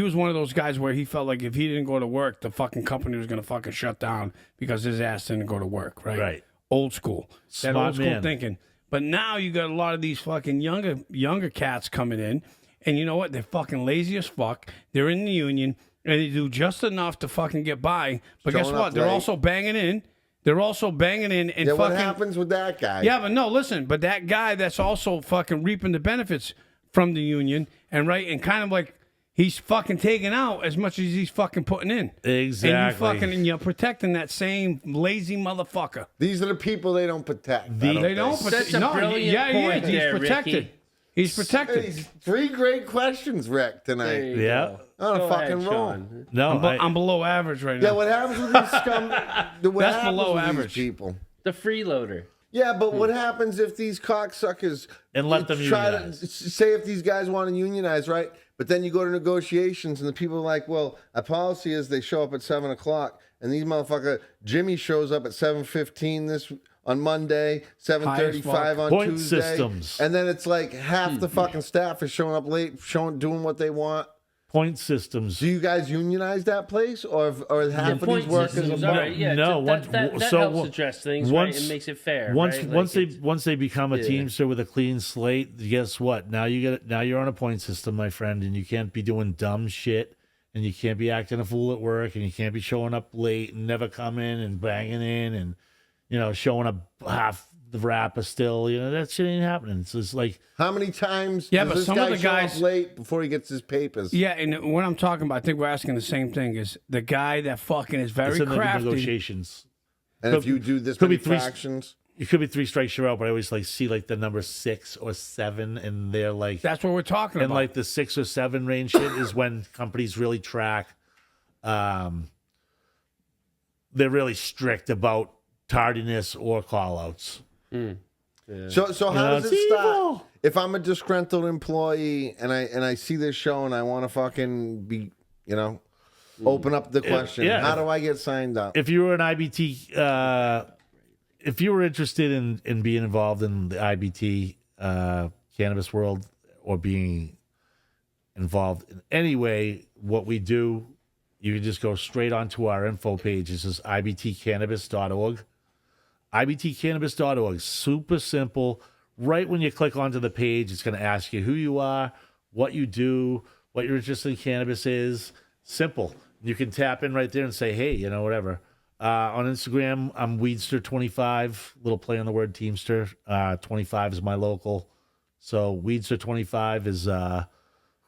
Speaker 2: was one of those guys where he felt like if he didn't go to work, the fucking company was going to fucking shut down because his ass didn't go to work, right?
Speaker 4: Right.
Speaker 2: Old school. That
Speaker 4: Smart
Speaker 2: old school
Speaker 4: man.
Speaker 2: thinking. But now you got a lot of these fucking younger cats coming in, and you know what? They're fucking lazy as fuck. They're in the union, and they do just enough to fucking get by. But guess
Speaker 3: Showing
Speaker 2: what?
Speaker 3: up
Speaker 2: They're
Speaker 3: late.
Speaker 2: also banging in. They're also banging in and
Speaker 3: Yeah,
Speaker 2: fucking.
Speaker 3: what happens with that guy?
Speaker 2: Yeah, but no, listen. But that guy that's also fucking reaping the benefits from the union, and right, and kind of like he's fucking taking out as much as he's fucking putting in.
Speaker 4: Exactly.
Speaker 2: And you're protecting that same lazy motherfucker.
Speaker 3: These are the people they don't protect.
Speaker 2: They don't.
Speaker 5: That's a brilliant point
Speaker 2: He's
Speaker 5: there,
Speaker 2: protected.
Speaker 5: Ricky.
Speaker 2: He's protected.
Speaker 3: These 3 great questions, Rick,
Speaker 5: There
Speaker 3: tonight.
Speaker 5: you
Speaker 4: Yeah.
Speaker 5: go.
Speaker 3: On a
Speaker 5: Go
Speaker 3: fucking
Speaker 5: ahead,
Speaker 3: roll.
Speaker 5: Shawn.
Speaker 4: No,
Speaker 2: I'm below average right
Speaker 3: Yeah,
Speaker 2: now.
Speaker 3: what happens with these scum? What
Speaker 2: That's
Speaker 3: happens
Speaker 2: below
Speaker 3: with these
Speaker 2: average.
Speaker 3: people?
Speaker 5: The freeloader.
Speaker 3: Yeah, but what happens if these cocksuckers
Speaker 4: And let them
Speaker 3: try
Speaker 4: unionize.
Speaker 3: to say if these guys want to unionize, right? But then you go to negotiations and the people are like, well, our policy is they show up at 7:00, and these motherfucker Jimmy shows up at 7:15 this on Monday, 7:35 on
Speaker 4: Point
Speaker 3: Tuesday,
Speaker 4: systems.
Speaker 3: and then it's like half the fucking staff is showing up late, doing what they want.
Speaker 4: point systems.
Speaker 3: Do you guys unionize that place, or half of these
Speaker 5: Point
Speaker 3: workers
Speaker 5: systems,
Speaker 3: are
Speaker 5: all
Speaker 3: bum?
Speaker 5: right, yeah,
Speaker 4: No,
Speaker 5: that
Speaker 4: so
Speaker 5: helps
Speaker 4: once-
Speaker 5: address things,
Speaker 4: once-
Speaker 5: right? It makes it fair.
Speaker 4: Once
Speaker 5: right?
Speaker 4: once they become a teamster with a clean slate, guess what? Now you're on a point system, my friend, and you can't be doing dumb shit, and you can't be acting a fool at work, and you can't be showing up late and never coming and banging in and showing up half the rapper still. That shit ain't happening. It's just like
Speaker 3: How many times
Speaker 2: Yeah,
Speaker 3: does
Speaker 2: but
Speaker 3: this
Speaker 2: some
Speaker 3: guy
Speaker 2: of the
Speaker 3: show up
Speaker 2: guys-
Speaker 3: late before he gets his papers?
Speaker 2: Yeah, and what I'm talking about, I think we're asking the same thing. Is the guy that fucking is very
Speaker 4: it's in the
Speaker 2: crafty?
Speaker 4: negotiations.
Speaker 3: And if you do this
Speaker 4: could be
Speaker 3: many
Speaker 4: three-
Speaker 3: fractions,
Speaker 4: It could be 3 strikes you're out, but I always see like the number 6 or 7, and they're like,
Speaker 2: That's what we're talking
Speaker 4: and
Speaker 2: about.
Speaker 4: like the 6 or 7 range shit is when companies really track. They're really strict about tardiness or call outs.
Speaker 3: so how does
Speaker 4: it's
Speaker 3: it start?
Speaker 4: evil.
Speaker 3: If I'm a disgruntled employee and I see this show and I want to fucking be, open up the question,
Speaker 4: yeah.
Speaker 3: how do I get signed up?
Speaker 4: If you were an IBT, if you were interested in being involved in the IBT cannabis world or being involved in any way, what we do, you can just go straight onto our info page. This is ibtcannabis.org. ibtcannabis.org. Super simple. Right when you click onto the page, it's going to ask you who you are, what you do, what your interest in cannabis is. Simple. You can tap in right there and say, hey, whatever. On Instagram, I'm Weedster25. Little play on the word Teamster. 25 is my local. So Weedster25 is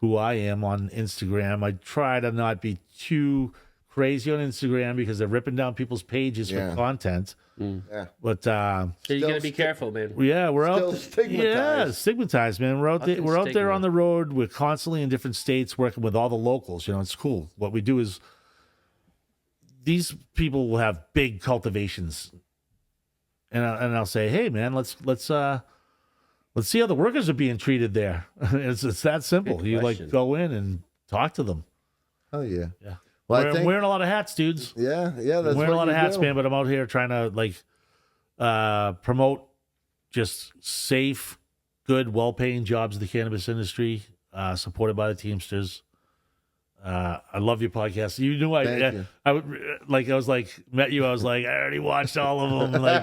Speaker 4: who I am on Instagram. I try to not be too crazy on Instagram because they're ripping down people's pages
Speaker 3: Yeah.
Speaker 4: for content.
Speaker 3: Yeah.
Speaker 4: But
Speaker 5: So you got to be
Speaker 3: Still
Speaker 5: careful, man.
Speaker 4: yeah, we're
Speaker 3: Still
Speaker 4: out.
Speaker 3: stigmatized.
Speaker 4: Yeah, stigmatized, man. We're out there.
Speaker 5: Fucking
Speaker 4: We're out there
Speaker 5: stigma.
Speaker 4: on the road. We're constantly in different states, working with all the locals. It's cool. What we do is these people will have big cultivations, and I'll say, hey, man, let's see how the workers are being treated there. it's that simple.
Speaker 5: Good
Speaker 4: You
Speaker 5: question.
Speaker 4: go in and talk to them.
Speaker 3: Oh yeah.
Speaker 4: Yeah.
Speaker 3: Well,
Speaker 4: I'm wearing a lot of hats, dudes.
Speaker 3: yeah. That's
Speaker 4: I'm wearing
Speaker 3: what
Speaker 4: a lot of
Speaker 3: you
Speaker 4: hats,
Speaker 3: do.
Speaker 4: man, but I'm out here trying to promote just safe, good, well-paying jobs in the cannabis industry, supported by the Teamsters. I love your podcast. You knew
Speaker 3: Thank you.
Speaker 4: I met you. I was like, I already watched all of them. Like,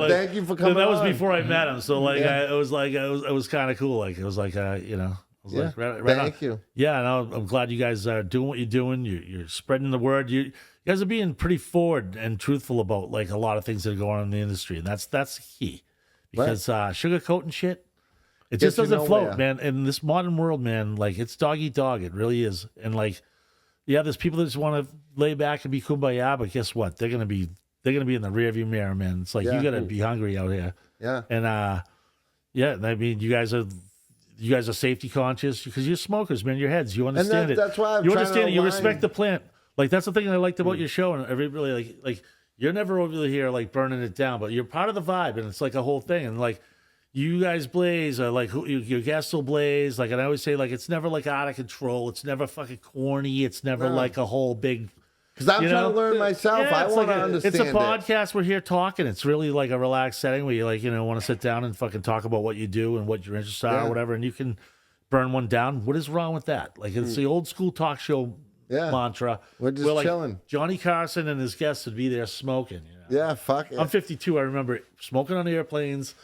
Speaker 3: Thank you for coming
Speaker 4: That was
Speaker 3: on.
Speaker 4: before I met him. So
Speaker 3: Yeah.
Speaker 4: it was kind of cool. Like it was like I was
Speaker 3: Yeah.
Speaker 4: like, right on.
Speaker 3: Thank you.
Speaker 4: Yeah, and I'm glad you guys are doing what you're doing. You're spreading the word. You guys are being pretty forward and truthful about like a lot of things that are going on in the industry, and that's key. Because sugarcoating shit, it just
Speaker 3: Gets you
Speaker 4: doesn't float,
Speaker 3: nowhere.
Speaker 4: man. In this modern world, man, like it's dog eat dog. It really is. And like, yeah, there's people that just want to lay back and be kumbaya, but guess what? They're gonna be in the rearview mirror, man. It's like
Speaker 3: Yeah.
Speaker 4: you gotta be hungry out here.
Speaker 3: Yeah.
Speaker 4: And yeah, I mean, you guys are safety conscious because you're smokers, man. Your heads, you understand it.
Speaker 3: that's why I'm
Speaker 4: you
Speaker 3: trying to
Speaker 4: understand it. You
Speaker 3: align.
Speaker 4: respect the plant. Like that's the thing I liked about your show, and everybody like you're never over here like burning it down, but you're part of the vibe, and it's like a whole thing. And like you guys blaze, like your guests will blaze. Like, and I always say like it's never like out of control. It's never fucking corny. It's never
Speaker 3: No.
Speaker 4: like a whole big
Speaker 3: Because I'm trying to learn myself. I
Speaker 4: it's
Speaker 3: want to
Speaker 4: like
Speaker 3: understand
Speaker 4: It's a
Speaker 3: it.
Speaker 4: podcast. We're here talking. It's really like a relaxed setting where you want to sit down and fucking talk about what you do and what your interests are or whatever, and you can burn one down. What is wrong with that? Like, it's the old school talk show mantra.
Speaker 3: We're just
Speaker 4: where,
Speaker 3: chilling.
Speaker 4: Johnny Carson and his guests would be there smoking.
Speaker 3: Yeah, fuck it.
Speaker 4: I'm 52. I remember smoking on airplanes,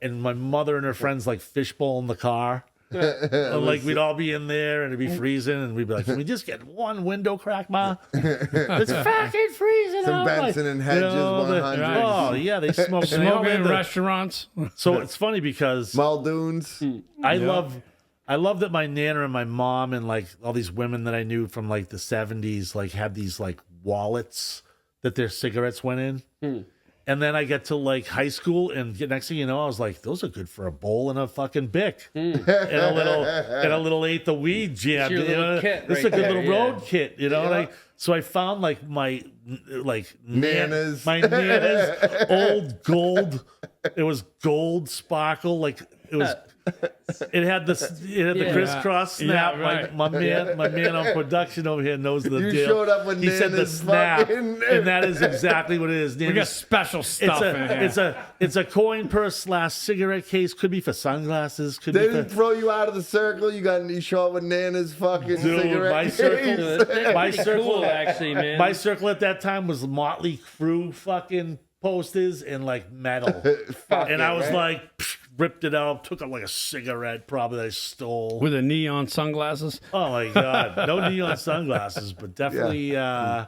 Speaker 4: and my mother and her friends like fishbowl in the car. And, like, we'd all be in there and it'd be freezing, and we'd be like, "Can we just get one window crack, Ma? It's fucking freezing
Speaker 3: Some
Speaker 4: out."
Speaker 3: Benson and Hedges 100.
Speaker 4: Oh yeah, they smoke
Speaker 2: Smoking in restaurants.
Speaker 4: So it's funny because
Speaker 3: Muldoons.
Speaker 4: I love that my nana and my mom and like all these women that I knew from like the 70s like had these like wallets that their cigarettes went in. And then I get to like high school, and next thing you know, I was like, "Those are good for a bowl and a fucking Bic, and a little ate the weed jam.
Speaker 5: It's your little kit
Speaker 4: This is
Speaker 5: right
Speaker 4: a good
Speaker 5: there,
Speaker 4: little road kit, So I found like my
Speaker 3: Nanas.
Speaker 4: my Nana's old gold. It was gold sparkle, like it was. It had the crisscross snap.
Speaker 2: Yeah, right.
Speaker 4: My man on production over here knows the
Speaker 3: You
Speaker 4: deal.
Speaker 3: showed up with
Speaker 4: he said the
Speaker 3: Nana's
Speaker 4: snap,
Speaker 3: fucking-
Speaker 4: and that is exactly what it is.
Speaker 2: We got
Speaker 4: Nana's-
Speaker 2: special stuff in here.
Speaker 4: it's a coin purse / cigarette case. Could be for sunglasses. Could
Speaker 3: They
Speaker 4: be
Speaker 3: didn't
Speaker 4: for.
Speaker 3: throw you out of the circle. You show up with Nana's fucking cigarette
Speaker 4: my
Speaker 3: case.
Speaker 4: circle,
Speaker 5: That's
Speaker 4: my
Speaker 5: pretty
Speaker 4: circle,
Speaker 5: cool, actually, man.
Speaker 4: my circle at that time was Motley Crue fucking posters and like metal, and I was like, ripped it out, took out like a cigarette, probably that I stole.
Speaker 2: With the neon sunglasses.
Speaker 4: Oh my god, no neon sunglasses, but definitely. I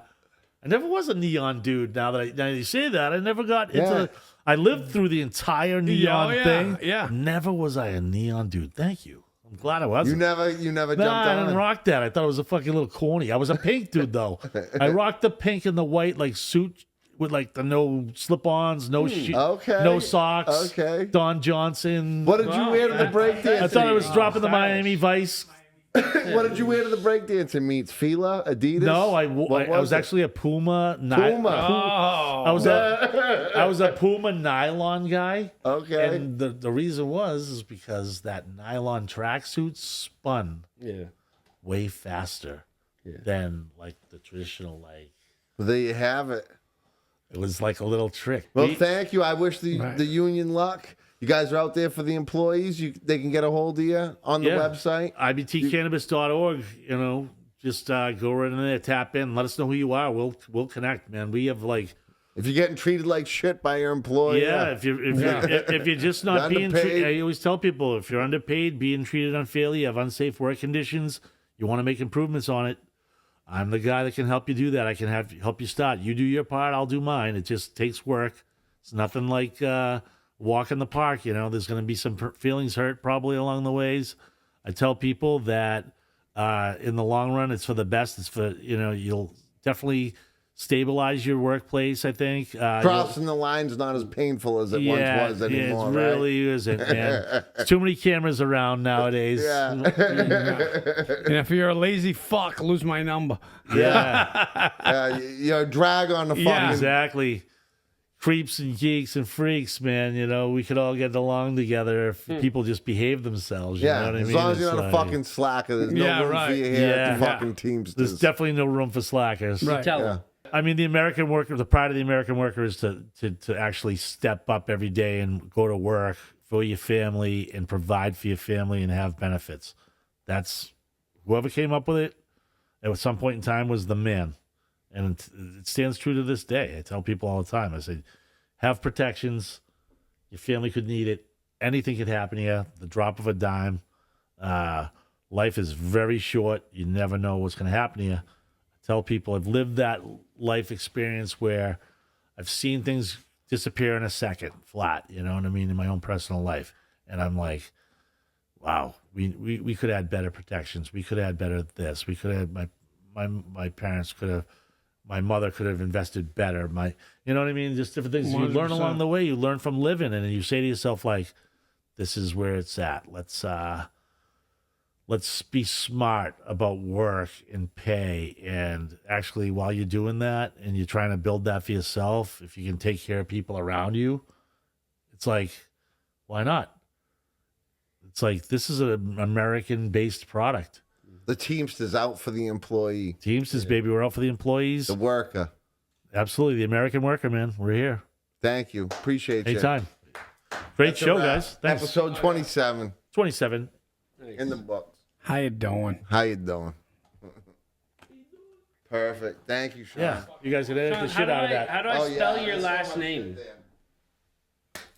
Speaker 4: never was a neon dude. Now you say that, I never got into. I lived through the entire neon thing.
Speaker 2: Yeah.
Speaker 4: Never was I a neon dude. Thank you. I'm glad I wasn't.
Speaker 3: You never
Speaker 4: Nah,
Speaker 3: jumped
Speaker 4: I didn't
Speaker 3: on.
Speaker 4: rock that. I thought it was a fucking little corny. I was a pink dude though. I rocked the pink and the white like suit with like the no slip-ons, no
Speaker 3: Okay.
Speaker 4: no socks.
Speaker 3: Okay.
Speaker 4: Don Johnson.
Speaker 3: What did you wear to the breakdancing?
Speaker 4: I thought I was dropping the Miami Vice.
Speaker 3: What did you wear to the breakdancing meets? Fila? Adidas?
Speaker 4: No, I
Speaker 3: What
Speaker 4: was actually a Puma.
Speaker 3: Puma.
Speaker 4: I was a Puma nylon guy.
Speaker 3: Okay.
Speaker 4: And the reason is because that nylon tracksuit spun way faster than like the traditional like.
Speaker 3: Well, there you have it.
Speaker 4: It was like a little trick.
Speaker 3: Well, thank you. I wish the union luck. You guys are out there for the employees. They can get a hold of you on the website.
Speaker 4: IBTcannabis.org. Just go right in there, tap in, let us know who you are. We'll connect, man. We have like.
Speaker 3: If you're getting treated like shit by your employer,
Speaker 4: If you're just not being treated, I always tell people if you're underpaid, being treated unfairly, you have unsafe work conditions, you want to make improvements on it. I'm the guy that can help you do that. I can help you start. You do your part, I'll do mine. It just takes work. It's nothing like walk in the park. There's going to be some feelings hurt probably along the ways. I tell people that in the long run, it's for the best. It's for you'll definitely stabilize your workplace. I think
Speaker 3: crossing the line's not as painful as it once was anymore.
Speaker 4: It really isn't, man. There's too many cameras around nowadays.
Speaker 3: Yeah.
Speaker 2: And if you're a lazy fuck, lose my number.
Speaker 4: Yeah.
Speaker 3: You're a drag on the fucking.
Speaker 2: Yeah.
Speaker 4: Exactly. Creeps and geeks and freaks, man. We could all get along together if people just behave themselves. You know what I mean?
Speaker 3: As long as you're
Speaker 4: It's
Speaker 3: not a
Speaker 4: like-
Speaker 3: fucking slacker, there's no room for you here at the fucking Teamsters.
Speaker 4: There's definitely no room for slackers.
Speaker 2: Right.
Speaker 5: Tell them.
Speaker 4: I mean, the American worker, the pride of the American worker is to actually step up every day and go to work for your family and provide for your family and have benefits. That's whoever came up with it at some point in time was the man. And it stands true to this day. I tell people all the time, I say, have protections. Your family could need it. Anything could happen to you. The drop of a dime. Life is very short. You never know what's going to happen to you. Tell people I've lived that life experience where I've seen things disappear in a second, flat, you know what I mean, in my own personal life. And I'm like, wow, we could add better protections. We could add better this. We could add my parents could have, my mother could have invested better. You know what I mean? Just different things. 100%. You learn along the way. You learn from living, and then you say to yourself, like, this is where it's at. Let's be smart about work and pay. And actually, while you're doing that and you're trying to build that for yourself, if you can take care of people around you, it's like, why not? It's like, this is an American-based product.
Speaker 3: The Teamsters out for the employee.
Speaker 4: Teamsters, baby. We're out for the employees.
Speaker 3: The worker.
Speaker 4: Absolutely. The American worker, man. We're here.
Speaker 3: Thank you. Appreciate you.
Speaker 4: Anytime. Great
Speaker 3: That's a
Speaker 4: show,
Speaker 3: wrap.
Speaker 4: guys. Thanks.
Speaker 3: Episode 27
Speaker 4: 27.
Speaker 3: in the books.
Speaker 2: How you doing?
Speaker 3: How you doing? Perfect. Thank you, Sean.
Speaker 4: Yeah. You guys can edit
Speaker 5: Sean,
Speaker 4: the shit out of that.
Speaker 5: How do I spell your last name?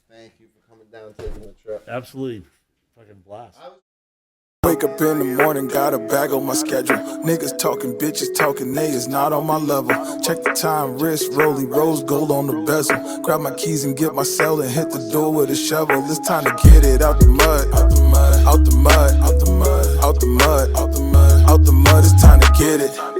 Speaker 3: Thank you for coming down, taking the trip.
Speaker 4: Absolutely. Fucking blast.
Speaker 1: Wake up in the morning, got a bag on my schedule. Niggas talking, bitches talking, niggas not on my level. Check the time, wrist, rollie, rose gold on the bezel. Grab my keys and get my cell and hit the door with a shovel. It's time to get it out the mud, out the mud, out the mud, out the mud, out the mud, out the mud, out the mud. It's time to get it.